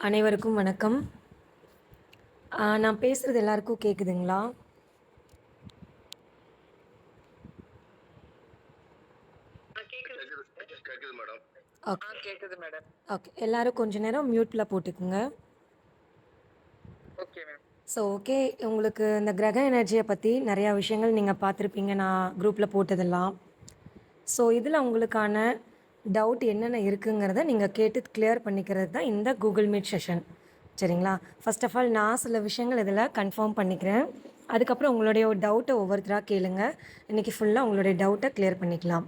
அனைவருக்கும் வணக்கம். நான் பேசுறது எல்லாருக்கும் கேக்குதுங்களா? கேக்குது மேடம். ஓகே. கேக்குது மேடம். ஓகே. எல்லாரும் கொஞ்ச நேரம் மியூட்ல போட்டுக்குங்க. Okay ma'am. ஓகே. உங்களுக்கு இந்த கிரக எனர்ஜிய பத்தி நெறைய விஷயங்கள் நீங்க பார்த்துருப்பீங்க நான் குரூப்ல போட்டதெல்லாம். இதுல உங்களுக்கான டவுட் என்னென்ன இருக்குங்கிறத நீங்க கேட்டு கிளியர் பண்ணிக்கிறது தான் இந்த கூகுள் மீட் செஷன். சரிங்களா? ஃபர்ஸ்ட் ஆஃப் ஆல் நான் சில விஷயங்கள் இதில கன்ஃபார்ம் பண்ணிக்கிறேன். அதுக்கப்புறம் உங்களுடைய டவுட்ட ஒவ்வொருத்தரா கேளுங்க. இன்னைக்கு ஃபுல்லா உங்களுடைய டவுட்ட கிளியர் பண்ணிக்கலாம்.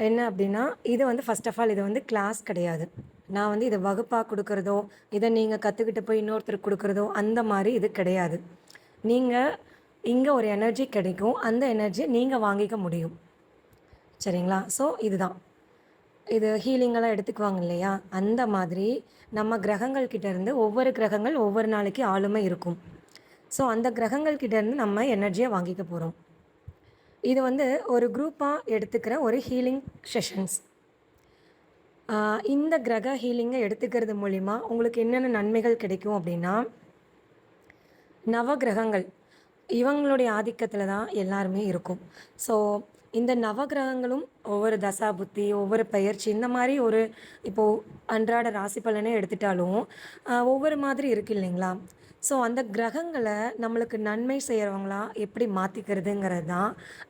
என்ன அப்படின்னா, இது வந்து ஃபர்ஸ்ட் ஆஃப் ஆல் இது வந்து கிளாஸ் கிடையாது. நான் வந்து இத வகுப்பா குடுக்குறதோ, இத நீங்க கத்துக்கிட்டு போய் இன்னொருத்தருக்கு குடுக்குறதோ, அந்த மாரி இது கிடையாது. நீங்க இங்க ஒரு எனர்ஜி கிடைக்கும். அந்த எனர்ஜிய நீங்க வாங்கிக்க முடியும். சரிங்களா? இதுதான். இது ஹீலிங்கெல்லாம் எடுத்துக்குவாங்க இல்லையா? அந்த மாதிரி நம்ம கிரகங்கள் கிட்ட இருந்து ஒவ்வொரு கிரகங்கள் ஒவ்வொரு நாளைக்கு ஆளுமை இருக்கும். அந்த கிரகங்கள் கிட்ட இருந்து நம்ம எனர்ஜிய வாங்கிக்க போறோம். இது வந்து ஒரு குரூப்பா எடுத்துக்கிற ஒரு ஹீலிங் செஷன்ஸ். இந்த கிரக ஹீலிங்க எடுத்துக்கிறது மூலியமா உங்களுக்கு என்னென்ன நன்மைகள் கிடைக்கும் அப்படின்னா, நவகிரகங்கள் இவங்களுடைய ஆதிக்கத்தில தான் எல்லாருமே இருக்கும். ஸோ இந்த நவகிரகங்களும் ஒவ்வொரு தசா புத்தி, ஒவ்வொரு பெயர்ச்சி இந்த மாரி ஒரு இப்போ அன்றாட ராசி பலனே எடுத்துட்டாலும், ஒவ்வொரு மாதிரி இருக்கு இல்லைங்களா? அந்த கிரகங்கள நம்மளுக்கு நன்மை செய்றவங்களா எப்படி மாத்திக்கிறதுங்கிறது தான்,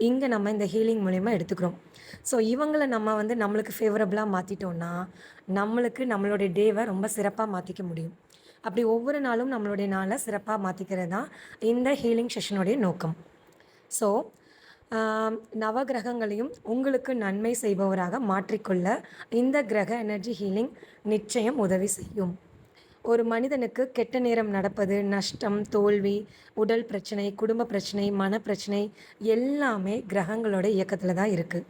இங்க நம்ம இந்த ஹீலிங் மூலியமா எடுத்துக்கிறோம். இவங்கள நம்ம வந்து நம்மளுக்கு ஃபேவரபிளா மாத்திட்டோம்னா, நம்மளுக்கு நம்மளுடைய டேவ ரொம்ப சிறப்பா மாத்திக்க முடியும். அப்படி ஒவ்வொரு நாளும் நம்மளுடைய நாள சிறப்பா மாத்திக்கிறது தான் இந்த ஹீலிங் செஷனுடைய நோக்கம். ஸோ ஆ நவகிரகங்களையும் உங்களுக்கு நன்மை செய்பவராக மாற்றிக்கொள்ள இந்த கிரக எனர்ஜி ஹீலிங் நிச்சயம் உதவி செய்யும். ஒரு மனிதனுக்கு கெட்ட நேரம் நடப்பது, நஷ்டம், தோல்வி, உடல் பிரச்சனை, குடும்ப பிரச்சனை, மனப்பிரச்சனை எல்லாமே கிரகங்களோட இயக்கத்துல தான் இருக்கு.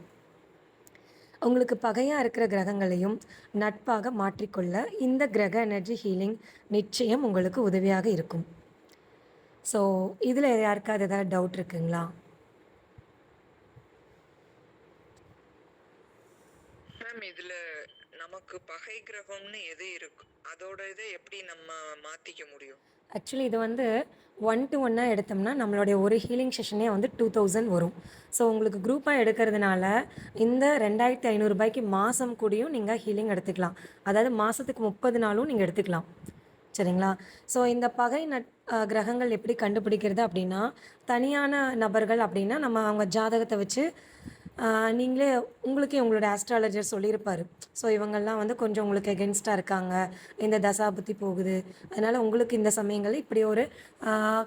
உங்களுக்கு பகையா இருக்கிற கிரகங்களையும் நட்பாக மாற்றிக்கொள்ள இந்த கிரக எனர்ஜி ஹீலிங் நிச்சயம் உங்களுக்கு உதவியாக இருக்கும். இதுல யாருக்காவது ஏதாவது டவுட் இருக்குங்களா? மேம் இதுல நமக்கு பகை கிரகம்னு எது இருக்கு? அதோட இதை எப்படி நம்ம மாத்திக்க முடியும்? ஆக்சுவலி இது வந்து 1 to 1 எடுத்தோம்னா நம்மளுடைய ஒரு ஹீலிங் செஷனே வந்து 2000 வரும். உங்களுக்கு குரூப்பா எடுக்கிறதுனால இந்த ரூ. 2500 மாசம் கூடயும் நீங்க ஹீலிங் எடுத்துக்கலாம். அதாவது மாசத்துக்கு 30 நாளும் நீங்க எடுத்துக்கலாம். சரிங்களா? இந்த பகை கிரகங்கள் எப்படி கண்டுபிடிக்கிறது அப்படின்னா, தனியான நபர்கள் அப்படின்னா நம்ம அவங்க ஜாதகத்த வச்சு நீங்களே உங்களுக்கே உங்களோட ஆஸ்ட்ராலஜர் சொல்லியிருப்பாரு. இவங்கெல்லாம் வந்து கொஞ்சம் உங்களுக்கு எகென்ஸ்ட்டா இருக்காங்க. இந்த தசாபுத்தி போகுது. அதனால உங்களுக்கு இந்த சமயங்கள்ல இப்படி ஒரு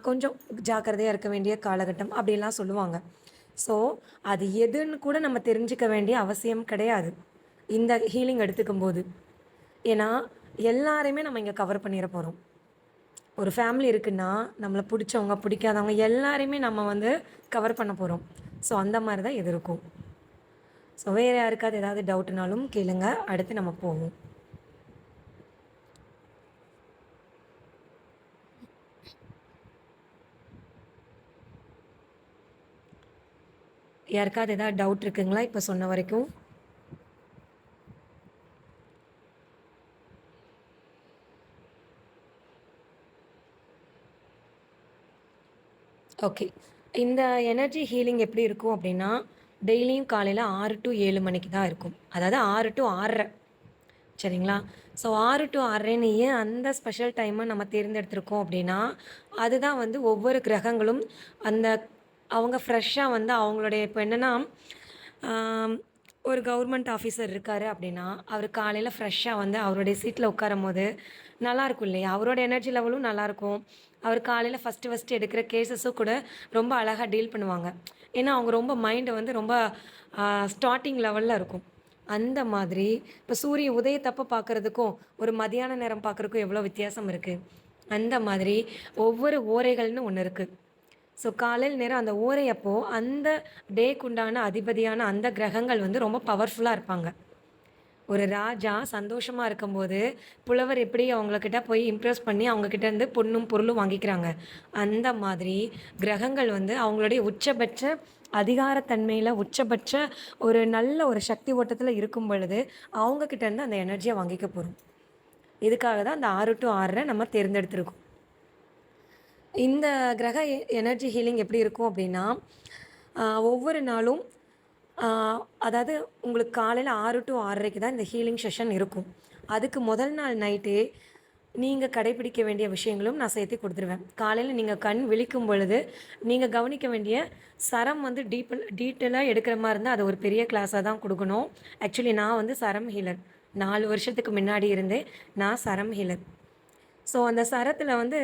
கொஞ்சம் ஜாக்கிரதையா இருக்க வேண்டிய காலகட்டம் அப்படிலாம் சொல்லுவாங்க. ஸோ அது எதுன்னு கூட நம்ம தெரிஞ்சுக்க வேண்டிய அவசியம் கிடையாது. இந்த ஹீலிங் எடுத்துக்கும்போது. ஏன்னா எல்லாரையுமே நம்ம இங்க கவர் பண்ணிற போறோம். ஒரு ஃபேமிலி இருக்குன்னா, நம்மள புடிச்சவங்க, பிடிக்காதவங்க எல்லாரையுமே நம்ம வந்து கவர் பண்ண போறோம். அந்த மாரி தான் இது இருக்கும். வேற யாருக்காவது ஏதாவது டவுட்னாலும் கேளுங்க. அடுத்து நம்ம போவோம். யாருக்காவது ஏதாவது டவுட் இருக்குங்களா? இப்ப சொன்ன வரைக்கும்? ஓகே. இந்த எனர்ஜி ஹீலிங் எப்படி இருக்கும் அப்படின்னா, டெய்லியும் காலையில 6 டூ 7 மணிக்கு தான் இருக்கும். அதாவது 6 டூ 6:30 சரிங்களா? 6 டூ 6:30ன்னு ஏன் அந்த ஸ்பெஷல் டைம நம்ம தேர்ந்தெடுத்திருக்கோம் அப்படின்னா, அதுதான் வந்து ஒவ்வொரு கிரகங்களும் அந்த அவங்க ஃப்ரெஷ்ஷா வந்து அவங்களுடைய இப்போ என்னன்னா, ஆம், ஒரு கவர்மெண்ட் ஆஃபீஸர் இருக்காரு அப்படின்னா, அவரு காலையில ஃப்ரெஷ்ஷா வந்து அவருடைய சீட்ல உட்காரும்போது நல்லாயிருக்கும் இல்லையா? அவரோட எனர்ஜி லெவலும் நல்லாயிருக்கும். அவர் காலையில ஃபர்ஸ்ட்டு எடுக்கிற கேஸஸும் கூட ரொம்ப அழகா டீல் பண்ணுவாங்க. ஏன்னா, அவங்க ரொம்ப மைண்ட் வந்து ரொம்ப ஸ்டார்ட்டிங் லெவல்ல இருக்கும். அந்த மாதிரி இப்போ சூரிய உதயத்தப்ப பார்க்கறதுக்கும், ஒரு மதியான நேரம் பார்க்கறதுக்கும் எவ்வளோ வித்தியாசம் இருக்கு. அந்த மாதிரி ஒவ்வொரு ஓரைகள்னு ஒண்ணு இருக்கு. காலையில் நேரம் அந்த ஓரை அப்போ அந்த டேக்கு உண்டான அதிபதியான அந்த கிரகங்கள் வந்து ரொம்ப பவர்ஃபுல்லா இருப்பாங்க. ஒரு ராஜா சந்தோஷமா இருக்கும்போது, புலவர் எப்படி அவங்ககிட்ட போய் இம்ப்ரெஸ் பண்ணி அவங்க கிட்ட இருந்து பொன்னும், பொருளும் வாங்கிக்கிறாங்க. அந்த மாதிரி கிரகங்கள் வந்து அவங்களுடைய உச்சபட்ச அதிகாரத்தன்மையில, உச்சபட்ச ஒரு நல்ல ஒரு சக்தி ஓட்டத்துல இருக்கும் பொழுது, அவங்க கிட்ட இருந்து அந்த எனர்ஜிய வாங்கிக்க போறோம். இதுக்காக தான் அந்த 6 டூ 6:30 நம்ம தேர்ந்தெடுத்திருக்கோம். இந்த கிரக எனர்ஜி ஹீலிங் எப்படி இருக்கும் அப்படின்னா, ஒவ்வொரு நாளும் ஆ அதாவது உங்களுக்கு காலையில 6 டூ 6:30க்கு தான் இந்த ஹீலிங் செஷன் இருக்கும். அதுக்கு முதல் நாள் நைட்டே நீங்க கடைப்பிடிக்க வேண்டிய விஷயங்களும் நான் சேர்த்து குடுத்துருவேன். காலையில நீங்க கண் விழிக்கும் பொழுது, நீங்க கவனிக்க வேண்டிய சரம் வந்து டீட்டெயிலா எடுக்கிற மாரி இருந்தா, அது ஒரு பெரிய கிளாஸா தான் குடுக்கணும். ஆக்சுவலி நான் வந்து சரம் ஹீலர். 4 வருஷத்துக்கு முன்னாடி இருந்தே நான் சரம் ஹீலர். ஸோ அந்த சரத்தில வந்து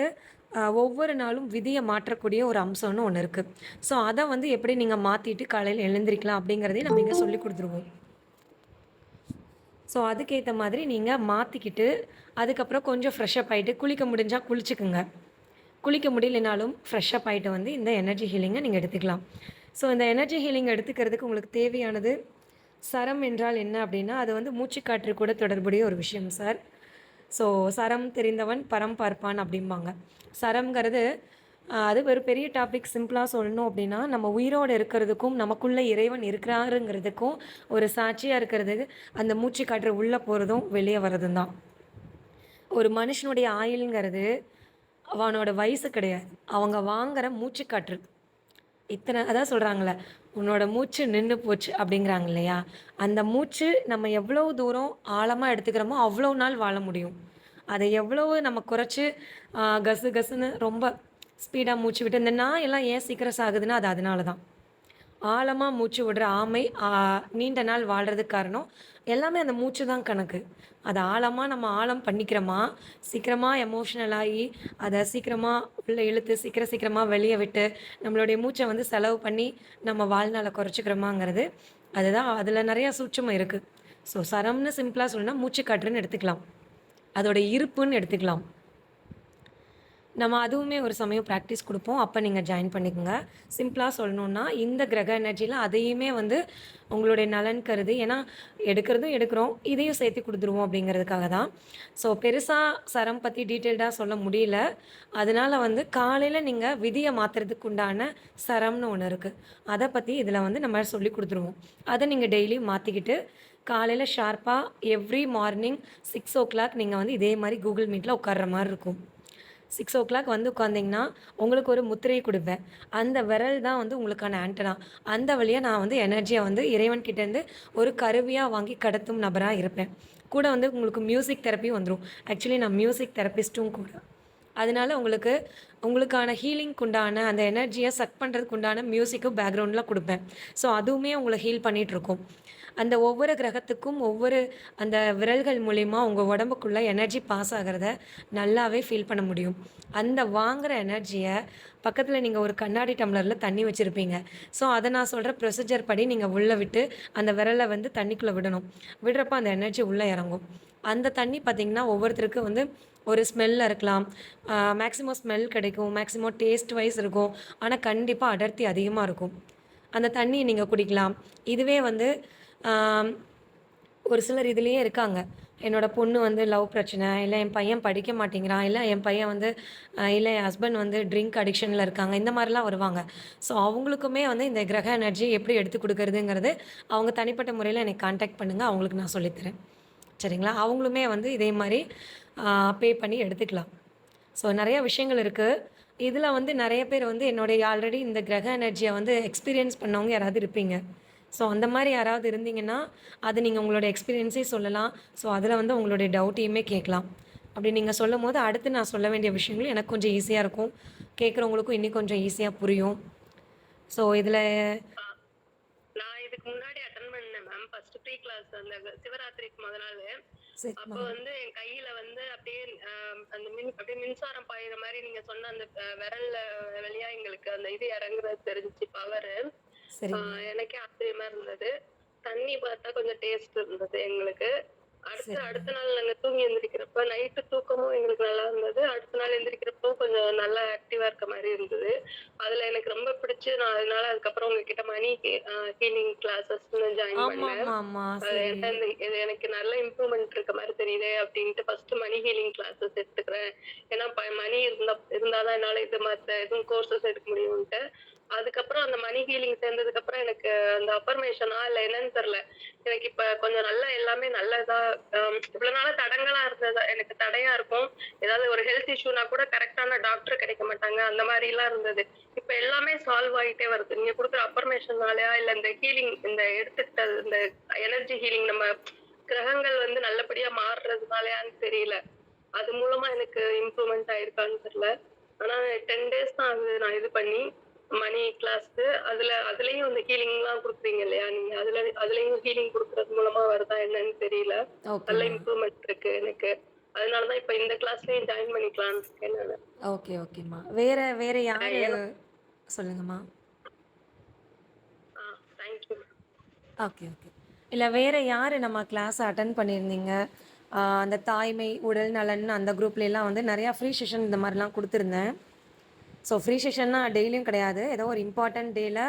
ஒவ்வொரு நாளும் விதிய மாற்றக்கூடிய ஒரு அம்சம்னு ஒண்ணு இருக்கு. ஸோ அத வந்து எப்படி நீங்க மாத்திட்டு காலையில எழுந்திரிக்கலாம் அப்படிங்கிறதையும் நம்ம இங்க சொல்லிக் குடுத்துருவோம். ஸோ அதுக்கேத்த மாதிரி நீங்க மாத்திக்கிட்டு, அதுக்கப்புறம் கொஞ்சம் ஃப்ரெஷ் அப் ஆயிட்டு, குளிக்க முடிஞ்சா குளிச்சுக்குங்க. குளிக்க முடியலைனாலும் ஃப்ரெஷ் அப் ஆயிட்டு வந்து இந்த எனர்ஜி ஹீலிங்க நீங்க எடுத்துக்கலாம். ஸோ இந்த எனர்ஜி ஹீலிங் எடுத்துக்கிறதுக்கு உங்களுக்கு தேவையானது சரம் என்றால் என்ன அப்படின்னா, அது வந்து மூச்சுக்காற்று கூட தொடர்புடைய ஒரு விஷயம் சார். ஸோ "சரம் தெரிந்தவன் பரம் பார்ப்பான்" அப்படிம்பாங்க. சரம்ங்கிறது அது ஒரு பெரிய டாபிக். சிம்பிளா சொல்லணும் அப்படின்னா, நம்ம உயிரோட இருக்கிறதுக்கும், நமக்குள்ள இறைவன் இருக்கிறாருங்கிறதுக்கும் ஒரு சாட்சியா இருக்கிறது, அந்த மூச்சுக்காற்று உள்ள போறதும், வெளிய வர்றதும் தான். ஒரு மனுஷனுடைய ஆயுள்ங்கிறது அவனோட வயசு கிடையாது. அவங்க வாங்குற மூச்சுக்காற்று. அதான் சொல்றாங்கல்ல, "உன்னோட மூச்சு நின்னு போச்சு" அப்படிங்கிறாங்க இல்லையா? அந்த மூச்சு நம்ம எவ்வளவு தூரம் ஆழமா எடுத்துக்கிறோமோ, அவ்வளோ நாள் வாழ முடியும். அத எவ்வளவு நம்ம குறைச்சு கசு கசுன்னு ரொம்ப ஸ்பீடா மூச்சு விட்டு இந்த நாயெல்லாம் ஏன் சீக்கிரம் சாகுதுன்னா, அது அதனால தான். ஆழமா மூச்சு விடுற ஆமை நீண்ட நாள் வாழ்றதுக்கு காரணம், எல்லாமே அந்த மூச்சு தான் கணக்கு. அத ஆழமா நம்ம ஆழம் பண்ணிக்கிறோமா, சீக்கிரமா எமோஷனல் ஆயி, அத சீக்கிரமா உள்ள இழுத்து சீக்கிரம் சீக்கிரமா வெளிய விட்டு, நம்மளுடைய மூச்ச வந்து செலவு பண்ணி நம்ம வாழ்நாள குறைச்சுக்கிறோமாங்கிறது, அதுதான் அதுல நெறைய சூட்சுமம் இருக்கு. ஸோ சரம்னு சிம்பிளா சொல்லணும்னா மூச்சுக்காற்றுன்னு எடுத்துக்கலாம். அதோட இருப்புன்னு எடுத்துக்கலாம். நம்ம அதுவுமே ஒரு சமயம் பிராக்டிஸ் குடுப்போம். அப்ப நீங்க ஜாயின் பண்ணிக்கங்க. சிம்பிளா சொல்லணும்னா, இந்த கிரக எனர்ஜில அதையுமே வந்து உங்களுடைய நலன் கருதி ஏன்னா, எடுக்கிறதும் எடுக்கிறோம். இதையும் சேர்த்து குடுத்துருவோம் அப்படிங்கிறதுக்காக தான். ஸோ பெருசா சரம் பத்தி டீட்டெயில்டா சொல்ல முடியல. அதனால வந்து காலையில நீங்க விதிய மாத்துறதுக்கு உண்டான சரம்னு ஒண்ணு இருக்கு. அத பத்தி இதுல வந்து நம்ம சொல்லிக் குடுத்துருவோம். அத நீங்க டெய்லியும் மாத்திக்கிட்டு, காலையில ஷார்ப்பா எவ்ரி மார்னிங் 6:00 நீங்க வந்து இதே மாரி Google Meetல உட்கார்ற மாரி இருக்கும். 6:00 வந்து உட்காந்தீங்கன்னா, உங்களுக்கு ஒரு முத்திரை குடுப்பேன். அந்த விரல் தான் வந்து உங்களுக்கான ஆண்டனா. அந்த வழியா நான் வந்து எனர்ஜிய வந்து இறைவன் கிட்டேருந்து ஒரு கருவியா வாங்கி கடத்தும் நபரா இருப்பேன். கூட வந்து உங்களுக்கு மியூசிக் தெரப்பியும் வந்துரும். ஆக்சுவலி நான் மியூசிக் தெரபிஸ்ட்டும் கூட. அதனால உங்களுக்கான ஹீலிங்க்கு உண்டான அந்த எனர்ஜிய சக் பண்றதுக்கு உண்டான மியூசிக்கும் பேக்கிரவுண்ட்ல குடுப்பேன். ஸோ அதுவுமே உங்கள ஹீல் பண்ணிட்டுருக்கும். அந்த ஒவ்வொரு கிரகத்துக்கும் ஒவ்வொரு அந்த விரல்கள் மூலியமா உங்க உடம்புக்குள்ள எனர்ஜி பாஸ் ஆகுறத நல்லாவே ஃபீல் பண்ண முடியும். அந்த வாங்குற எனர்ஜிய பக்கத்துல நீங்க ஒரு கண்ணாடி டம்ளர்ல தண்ணி வச்சிருப்பீங்க. ஸோ அத நான் சொல்ற ப்ரொசீஜர் படி நீங்க உள்ள விட்டு அந்த விரல வந்து தண்ணிக்குள்ள விடணும். விடுறப்ப அந்த எனர்ஜி உள்ள இறங்கும். அந்த தண்ணி பார்த்தீங்கன்னா, ஒவ்வொருத்தருக்கு வந்து ஒரு ஸ்மெல்ல இருக்கலாம். மேக்ஸிமம் ஸ்மெல் கிடைக்கும். மேக்ஸிமம் டேஸ்ட் வைஸ் இருக்கும். ஆனா, கண்டிப்பா அடர்த்தி அதிகமா இருக்கும். அந்த தண்ணிய நீங்க குடிக்கலாம். இதுவே வந்து ஆம் ஒரு சிலர் இதுலயே இருக்காங்க. என்னோட பொண்ணு வந்து லவ் பிரச்சனை, இல்ல என் பையன் படிக்க மாட்டேங்கிறான், இல்ல என் பையன் வந்து இல்ல என் ஹஸ்பண்ட் வந்து ட்ரிங்க் அடிக்ஷன்ல இருக்காங்க. இந்த மாரிலாம் வருவாங்க. ஸோ அவங்களுக்குமே வந்து இந்த கிரக எனர்ஜி எப்படி எடுத்துக் குடுக்குறதுங்கிறது, அவங்க தனிப்பட்ட முறையில என்னை கான்டாக்ட் பண்ணுங்க. அவங்களுக்கு நான் சொல்லித் தரேன். சரிங்களா? அவங்களுமே வந்து இதே மாரி பே பண்ணி எடுத்துக்கலாம். ஸோ நெறைய விஷயங்கள் இருக்கு. இதுல வந்து நெறைய பேர் வந்து என்னுடைய ஆல்ரெடி இந்த கிரக எனர்ஜிய வந்து எக்ஸ்பீரியன்ஸ் பண்ணவங்க யாராவது இருப்பீங்க. ஸோ அந்த மாரி யாராவது இருந்தீங்கன்னா, அது நீங்க உங்களோட எக்ஸ்பீரியன்ஸே சொல்லலாம். ஸோ அதுல வந்து உங்களுடைய டவுட்டையுமே கேட்கலாம். அப்படி நீங்க சொல்லும்போது, அடுத்து நான் சொல்ல வேண்டிய விஷயங்களும் எனக்கு கொஞ்சம் ஈஸியா இருக்கும். கேட்கிறவங்களுக்கும் இன்னும் கொஞ்சம் ஈஸியா புரியும். ஸோ இதுல ஆ, நான் இதுக்கு முன்னாடி அட்டெண்ட் பண்ணேன் மேம். ஃபர்ஸ்ட் ப்ரீ கிளாஸ் அந்த சிவராத்திரிக்கு முத நாளு. அப்ப சரிம்மா. வந்து என் கையில வந்து அப்படியே அந்த அப்படியே மின்சாரம் பாயிற மாரி நீங்க சொன்ன அந்த விரல்ல வழியா எங்களுக்கு அந்த இது இறங்குறது தெரிஞ்சுச்சு பவரு. சரிம்மா. எனக்கே ஆச்சரியமா இருந்தது. தண்ணி பார்த்தா கொஞ்சம் டேஸ்ட் இருந்தது எங்களுக்கு. அடுத்த சரிம்மா. அடுத்த நாள் நாங்க தூங்கி எந்திரிக்கிறப்ப நைட்டு தூக்கமும் எங்களுக்கு நல்லா இருந்தது. அடுத்த நாள் எந்திரிக்கிறப்போ கொஞ்சம் நல்லா ஆக்டிவா இருக்க மாரி இருந்தது. அதுல எனக்கு ரொம்ப பிடிச்சு நான் அதனால அதுக்கப்புறம் உங்ககிட்ட மணி ஹீலிங் கிளாஸஸ்ன்னு ஜாயின் பண்ணேன். ஆமாமாமா. சரி. ஏன்னா இது எனக்கு நல்ல இம்ப்ரூவ்மெண்ட் இருக்க மாரி தெரியுதே அப்படின்ட்டு ஃபர்ஸ்ட் மணி ஹீலிங் கிளாஸஸ் எடுத்துக்கிறேன். ஏன்னா மணி இருந்தாதான் என்னால இது மத்த எதுவும் கோர்சஸ் எடுக்க முடியும்ன்ட்டு. அதுக்கப்புறம் அந்த மணி ஹீலிங் சேர்ந்ததுக்கப்புறம் எனக்கு அந்த அஃபர்மேஷனா இல்ல என்னன்னு தெரியல. எனக்கு இப்ப கொஞ்சம் நல்லா எல்லாமே நல்லதா இவ்வளவு நாளா தடங்கலா இருந்தது எனக்கு தடையா இருக்கும். ஏதாவது ஒரு ஹெல்த் இஷ்யூனா கூட கரெக்ட்டான டாக்டர் கிடைக்க மாட்டாங்க. அந்த மாரிலாம் இருந்தது. இப்ப எல்லாமே சால்வ் ஆயிட்டே வருது. நீங்க குடுக்குற அஃபர்மேஷன்னாலயா இல்ல இந்த ஹீலிங் இந்த எடுத்துக்கிட்டது இந்த எனர்ஜி ஹீலிங் நம்ம கிரகங்கள் வந்து நல்லபடியா மாறுறதுனாலயான்னு தெரியல. அது மூலமா எனக்கு இம்ப்ரூவ்மெண்ட் ஆயிருக்கான்னு தெரியல. ஆனா 10 டேஸ் தான் ஆகுது நான் இது பண்ணி மணி கிளாஸ்க்கு. அதுலயும் இந்த ஹீலிங்லாம் குடுக்குறீங்க இல்லையா? நீங்க அதுலயும் ஹீலிங் குடுக்குறது மூலமா வருதா என்னன்னு தெரியல. நல்ல ஓகேம்மா. இம்ப்ரூவ்மெண்ட் இருக்கு எனக்கு. அதனால தான் இப்ப இந்த கிளாஸ்லயும் ஜாயின் பண்ணிக்கலான்னு இருக்கேன் நானு. ஓகே, ஓகேம்மா. வேற வேற யாரு ஏன்னா சொல்லுங்கம்மா. ஆ தேங்க் யூ. Okay, okay. இல்ல வேற யாரு நம்ம கிளாஸ் அட்டெண்ட் பண்ணியிருந்தீங்க? அந்த தாய்மை, உடல் நலன் அந்த குரூப்லலாம் வந்து நெறையா ஃப்ரீ செஷன் இந்த மாரிலாம் குடுத்துருந்தேன். ஸோ ஃப்ரீ செஷன்னா டெய்லியும் கிடையாது. ஏதோ ஒரு இம்பார்ட்டன்ட் டேல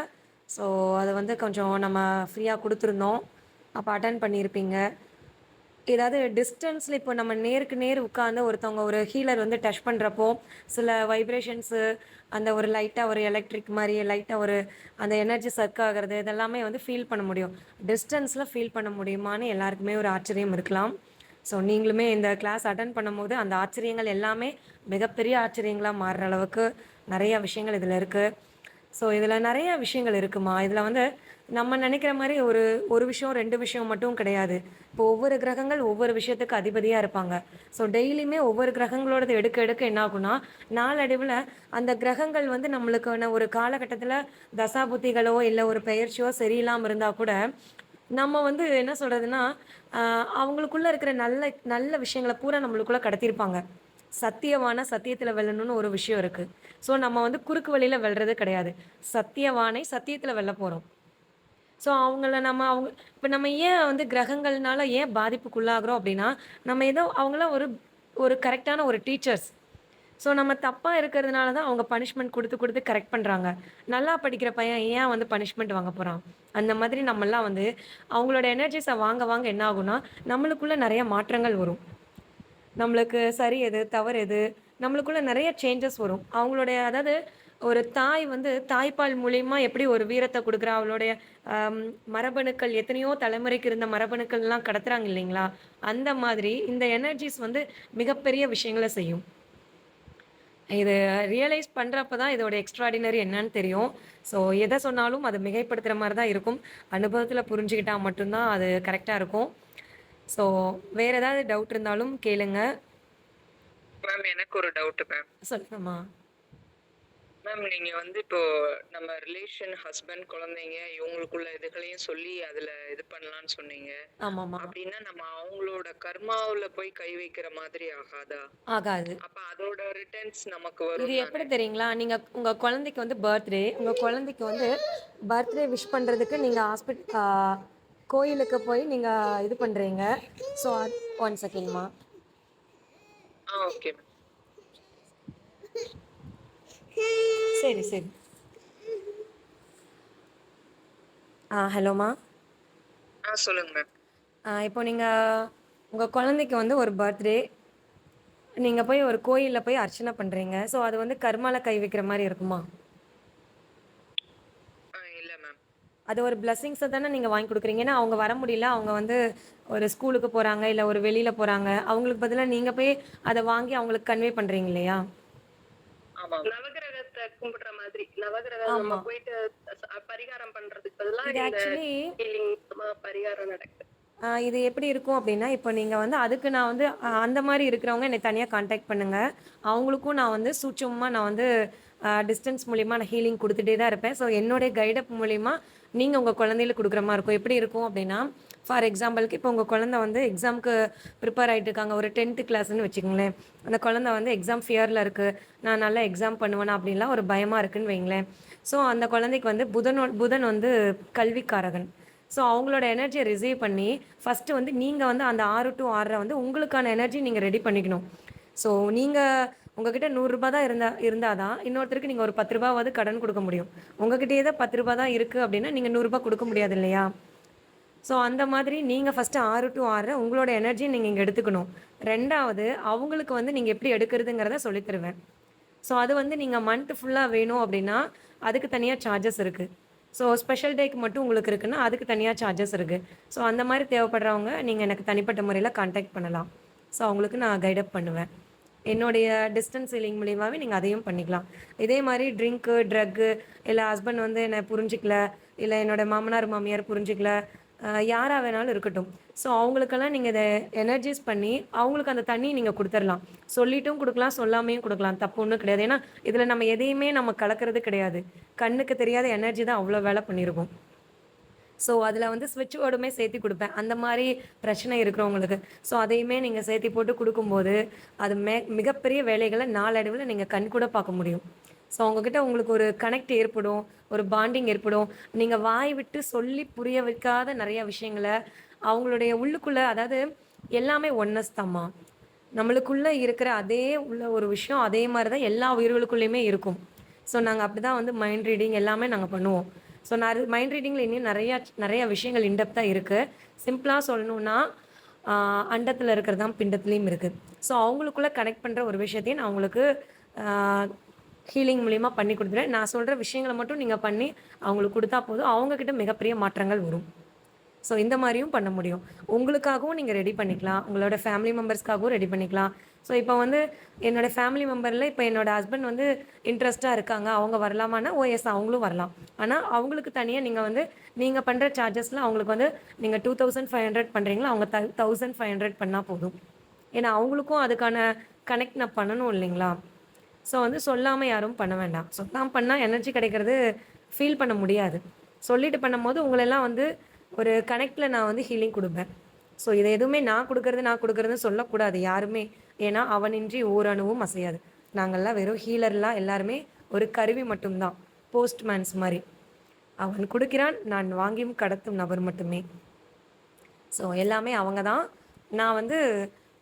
ஸோ அத வந்து கொஞ்சம் நம்ம ஃப்ரீயா குடுத்துருந்தோம். அப்ப அட்டெண்ட் பண்ணியிருப்பீங்க. ஏதாவது டிஸ்டன்ஸ்ல இப்போ நம்ம நேருக்கு நேர் உட்கார்ந்து ஒருத்தவங்க ஒரு ஹீலர் வந்து டச் பண்றப்போ, சில வைப்ரேஷன்ஸு அந்த ஒரு லைட்டா ஒரு எலக்ட்ரிக் மாரி லைட்டா ஒரு அந்த எனர்ஜி சர்க் ஆகுறது இதெல்லாமே வந்து ஃபீல் பண்ண முடியும். டிஸ்டன்ஸ்ல ஃபீல் பண்ண முடியுமான்னு எல்லாருக்குமே ஒரு ஆச்சரியம் இருக்கலாம். ஸோ நீங்களுமே இந்த கிளாஸ் அட்டெண்ட் பண்ணும்போது அந்த ஆச்சரியங்கள் எல்லாமே மிகப்பெரிய ஆச்சரியங்களா மாறுற அளவுக்கு நெறைய விஷயங்கள் இதுல இருக்கு. ஸோ இதில நெறைய விஷயங்கள் இருக்குமா. இதில வந்து நம்ம நெனைக்கிற மாரி ஒரு 1 விஷயம், 2 விஷயம் மட்டும் கிடையாது. இப்போ ஒவ்வொரு கிரகங்கள் ஒவ்வொரு விஷயத்துக்கு அதிபதியா இருப்பாங்க. ஸோ டெய்லியுமே ஒவ்வொரு கிரகங்களோடது எடுக்க எடுக்க என்ன ஆகும்னா, நாளடைவுல அந்த கிரகங்கள் வந்து நம்மளுக்கான ஒரு காலகட்டத்தில தசாபுத்திகளோ, இல்ல ஒரு பெயர்ச்சியோ சரியில்லாம இருந்தா கூட, நம்ம வந்து என்ன சொல்றதுன்னா, அ அவங்களுக்குள்ள இருக்கிற நல்ல நல்ல விஷயங்கள பூரா நம்மளுக்குள்ள கடத்தியிருப்பாங்க. சத்தியவான சத்தியத்தில வெல்லணும்னு ஒரு விஷயம் இருக்கு. ஸோ நம்ம வந்து குறுக்கு வழியில வெல்றது கிடையாது. சத்தியவானை சத்தியத்தில வெல்ல போறோம். ஸோ அவங்கள நம்ம இப்ப நம்ம ஏன் வந்து கிரகங்கள்னால ஏன் பாதிப்புக்குள்ளாகுறோம் அப்டின்னா, நம்ம ஏதோ அவங்கலாம் ஒரு ஒரு கரெக்ட்டான ஒரு டீச்சர்ஸ். ஸோ நம்ம தப்பா இருக்கிறதுனால தான் அவங்க பனிஷ்மென்ட் குடுத்து குடுத்து கரெக்ட் பண்றாங்க. நல்லா படிக்கிற பையன் ஏன் வந்து பனிஷ்மென்ட் வாங்க போறான்? அந்த மாதிரி நம்மலாம் வந்து அவங்களோட எனர்ஜிஸ வாங்க வாங்க என்ன ஆகும்னா, நம்மளுக்குள்ள நெறைய மாற்றங்கள் வரும். நம்மளுக்கு சரி எது? தவறு எது? நம்மளுக்குள்ள நெறைய சேஞ்சஸ் வரும். அவங்களுடைய அதாவது ஒரு தாய் வந்து தாய்ப்பால் மூலியமா எப்படி ஒரு வீரத்த குடுக்குறா, அவளுடைய அம் மரபணுக்கள் எத்தனையோ தலைமுறைக்கு இருந்த மரபணுக்கள்லாம் கடத்துறாங்க இல்லைங்களா? அந்த மாதிரி இந்த எனர்ஜிஸ் வந்து மிகப்பெரிய விஷயங்கள செய்யும். இது ரியலைஸ் பண்றப்ப தான் இதோட எக்ஸ்ட்ராடினரி என்னன்னு தெரியும். ஸோ எத சொன்னாலும் அது மிகைப்படுத்துற மாரி தான் இருக்கும். அனுபவத்தில புரிஞ்சுக்கிட்டா மட்டும் தான் அது கரெக்ட்டா இருக்கும். ஸோ வேற ஏதாவது டவுட் இருந்தாலும் கேளுங்க. மேம் எனக்கு ஒரு டவுட் மேம். சொல்லுங்கம்மா. மேம் நீங்க வந்து இப்போ நம்ம ரிலேஷன், ஹஸ்பண்ட், குழந்தைங்க இவங்களுக்குள்ள இதுகளையும் சொல்லி அதுல இது பண்ணலான்னு சொன்னீங்க. ஆமாம்மா. அப்படின்னா நம்ம அவங்களோட கர்மாவுல போய் கை வைக்கிற மாதிரி ஆகாதா? ஆகாது. அப்ப அதோட ரிட்டர்ன்ஸ் நமக்கு இது வரும் எப்படி தானே? தெரியுங்களா? நீங்க உங்க குழந்தைக்கு வந்து பர்த்டே. உங்க குழந்தைக்கு வந்து பர்த்டே விஷ் பண்றதுக்கு நீங்க கோயிலுக்கு போய் நீங்க இது பண்றீங்க. ஸோ 1 செகண்ட்மா. Okay ma'am. சரி, சரி. ஹலோம்மா. சொல்லுங்க மேம். இப்போ நீங்க உங்க குழந்தைக்கு வந்து ஒரு பர்த்டே. நீங்க போய் ஒரு கோயில்ல போய் அர்ச்சனை பண்றீங்க. ஸோ அது வந்து கர்மால கை வைக்கிற மாரி இருக்குமா? இல்ல மேம். அது ஒரு பிளெஸ்ஸிங்ஸ தானே நீங்க வாங்கி குடுக்குறீங்க. ஏன்னா, அவங்க வர முடியல. அவங்க வந்து ஒரு ஸ்கூலுக்கு போறாங்க, இல்ல ஒரு வெளியில போறாங்க. அவங்களுக்கு பதிலா நீங்க போய் அத வாங்கி அவங்களுக்கு கன்வே பண்றீங்க இல்லையா? ஆமா. நவகிரகத்த கும்பிடுற மாதிரி. நவகிரகம் நம்ம ஆமா. போயிட்டு பரிகாரம் பண்றதுக்கு பதிலா இது இந்த ஆக்சுவலி ஹீலிங் பரிகாரம் நடக்குது. இது எப்படி இருக்கும் அப்படின்னா, இப்போ நீங்க வந்து அதுக்கு நான் வந்து அந்த மாரி இருக்கிறவங்க என்னை தனியா கான்டாக்ட் பண்ணுங்க. அவங்களுக்கும் நான் வந்து சூட்சமமா நான் வந்து டிஸ்டன்ஸ் மூலியமா நான் ஹீலிங் குடுத்துட்டே தான் இருப்பேன். ஸோ என்னுடைய கைடப் மூலியமா நீங்க உங்க குழந்தைகளுக்கு குடுக்குற மாரி இருக்கும். எப்படி இருக்கும் அப்படின்னா, ஃபார் எக்ஸாம்பிள்க்கு இப்போ உங்க குழந்தை வந்து எக்ஸாம்க்கு ப்ரிப்பேர் ஆயிட்டு இருக்காங்க. ஒரு 10த் கிளாஸ்ன்னு வச்சுக்கங்களேன். அந்த குழந்தை வந்து எக்ஸாம் ஃபியர்ல இருக்கு. நான் நல்லா எக்ஸாம் பண்ணுவேனா அப்படின்லாம் ஒரு பயமா இருக்குன்னு வைங்களேன். ஸோ அந்த குழந்தைக்கு வந்து புதன் வந்து கல்விக்காரகன். ஸோ அவங்களோட எனர்ஜிய ரிசீவ் பண்ணி, ஃபர்ஸ்ட்டு வந்து நீங்க வந்து அந்த 6 டூ 6:30 வந்து உங்களுக்கான எனர்ஜி நீங்க ரெடி பண்ணிக்கணும். ஸோ நீங்க உங்ககிட்ட ரூ. 100 தான் இருந்தா தான், இன்னொருத்தருக்கு நீங்க ஒரு ரூ. 10வாவது கடன் குடுக்க முடியும். உங்ககிட்டயே தான் ரூ. 10 தான் இருக்கு அப்டின்னா, நீங்க ரூ. 100 குடுக்க முடியாது இல்லையா? ஸோ அந்த மாதிரி நீங்க ஃபர்ஸ்ட்டு 6 டூ 6:30 உங்களோட எனர்ஜிய நீங்க இங்க எடுத்துக்கணும். 2வது அவங்களுக்கு வந்து நீங்க எப்படி எடுக்கிறதுங்கிறத சொல்லி தருவேன். ஸோ அது வந்து நீங்க மந்த் ஃபுல்லா வேணும் அப்டின்னா, அதுக்கு தனியாக சார்ஜஸ் இருக்குது. ஸோ ஸ்பெஷல் டேக்கு மட்டும் உங்களுக்கு இருக்குன்னா அதுக்கு தனியாக சார்ஜஸ் இருக்குது. ஸோ அந்த மாதிரி தேவைப்படுறவங்க நீங்கள் எனக்கு தனிப்பட்ட முறையில் கான்டாக்ட் பண்ணலாம். ஸோ அவங்களுக்கு நான் கைடப் பண்ணுவேன். என்னுடைய டிஸ்டன்ஸ் ஹீலிங் மூலியமாகவே நீங்கள் அதையும் பண்ணிக்கலாம். இதே மாதிரி ட்ரிங்க்கு, ட்ரக்கு, இல்லை ஹஸ்பண்ட் வந்து என்னை புரிஞ்சிக்கல, இல்லை என்னோடய மாமனார் மாமியார் புரிஞ்சிக்கல, யாராக வேணாலும் இருக்கட்டும். ஸோ அவங்களுக்கெல்லாம் நீங்கள் இதை எனர்ஜைஸ் பண்ணி அவங்களுக்கு அந்த தண்ணி நீங்கள் கொடுத்துடலாம். சொல்லிட்டும் கொடுக்கலாம், சொல்லாமையும் கொடுக்கலாம். தப்பு ஒன்றும் கிடையாது. ஏன்னா இதில் நம்ம எதையுமே நம்ம கலக்கிறது கிடையாது. கண்ணுக்கு தெரியாத எனர்ஜி தான் அவ்வளோ வேலை பண்ணியிருக்கோம். ஸோ அதில் வந்து ஸ்விட்ச் வேர்டுமே சேர்த்து கொடுப்பேன் அந்த மாதிரி பிரச்சனை இருக்கிறவங்களுக்கு. ஸோ அதையுமே நீங்கள் சேர்த்து போட்டு கொடுக்கும்போது அது மிகப்பெரிய வேலைகளை நாளடைவில் நீங்கள் கண் கூட பார்க்க முடியும். ஸோ அவங்கக்கிட்ட உங்களுக்கு ஒரு கனெக்ட் ஏற்படும், ஒரு பாண்டிங் ஏற்படும். நீங்கள் வாய் விட்டு சொல்லி புரிய வைக்காத நிறைய விஷயங்களை அவங்களுடைய உள்ளுக்குள்ளே, அதாவது எல்லாமே ஒன்னஸ் தாம்மா. நம்மளுக்குள்ளே இருக்கிற அதே உள்ள ஒரு விஷயம் அதே மாதிரி தான் எல்லா உயிர்களுக்குள்ளேயுமே இருக்கும். ஸோ நாங்கள் அப்படி தான் வந்து மைண்ட் ரீடிங் எல்லாமே நாங்கள் பண்ணுவோம். ஸோ மைண்ட் ரீடிங்கில் இன்னும் நிறைய விஷயங்கள் இன்டெப்த்தாக இருக்குது. சிம்பிளாக சொல்லணுன்னா அண்டத்தில் இருக்கிறது தான் பிண்டத்துலேயும் இருக்குது. ஸோ அவங்களுக்குள்ளே கனெக்ட் பண்ணுற ஒரு விஷயத்தையும் நான் அவங்களுக்கு ஹீலிங் மூலிமா பண்ணி கொடுத்துருவேன். நான் சொல்கிற விஷயங்களை மட்டும் நீங்கள் பண்ணி அவங்களுக்கு கொடுத்தா போதும், அவங்கக்கிட்ட மிகப்பெரிய மாற்றங்கள் வரும். ஸோ இந்த மாதிரியும் பண்ண முடியும். உங்களுக்காகவும் நீங்கள் ரெடி பண்ணிக்கலாம், உங்களோட ஃபேமிலி மெம்பர்ஸ்க்காகவும் ரெடி பண்ணிக்கலாம். ஸோ இப்போ வந்து என்னோடய ஃபேமிலி மெம்பரில் இப்போ என்னோடய ஹஸ்பண்ட் வந்து இன்ட்ரெஸ்ட்டாக இருக்காங்க, அவங்க வரலாமான்னா ஓஎஸ் அவங்களும் வரலாம். ஆனால் அவங்களுக்கு தனியாக நீங்கள் பண்ணுற சார்ஜஸில் அவங்களுக்கு வந்து நீங்கள் 2500 பண்ணுறீங்களா, அவங்க 1500 பண்ணால் போதும். ஏன்னா அவங்களுக்கும் அதுக்கான கனெக்ட் நான் பண்ணணும் இல்லைங்களா. ஸோ வந்து சொல்லாமல் யாரும் பண்ண வேண்டாம். சொல்லாமல் பண்ணால் எனர்ஜி கிடைக்கிறது ஃபீல் பண்ண முடியாது. சொல்லிட்டு பண்ணும்போது உங்களெல்லாம் வந்து ஒரு கனெக்டில் நான் வந்து ஹீலிங் கொடுப்பேன். ஸோ இதை எதுவுமே நான் கொடுக்குறதுன்னு சொல்லக்கூடாது யாருமே. ஏன்னா அவனின்றி ஓரணுவும் அசையாது. நாங்கள்லாம் வெறும் ஹீலர்லாம் எல்லாருமே ஒரு கருவி மட்டும்தான், போஸ்ட்மேன்ஸ் மாதிரி. அவன் கொடுக்கிறான், நான் வாங்கியும் கடத்தும் நபர் மட்டுமே. ஸோ எல்லாமே அவங்க தான். நான் வந்து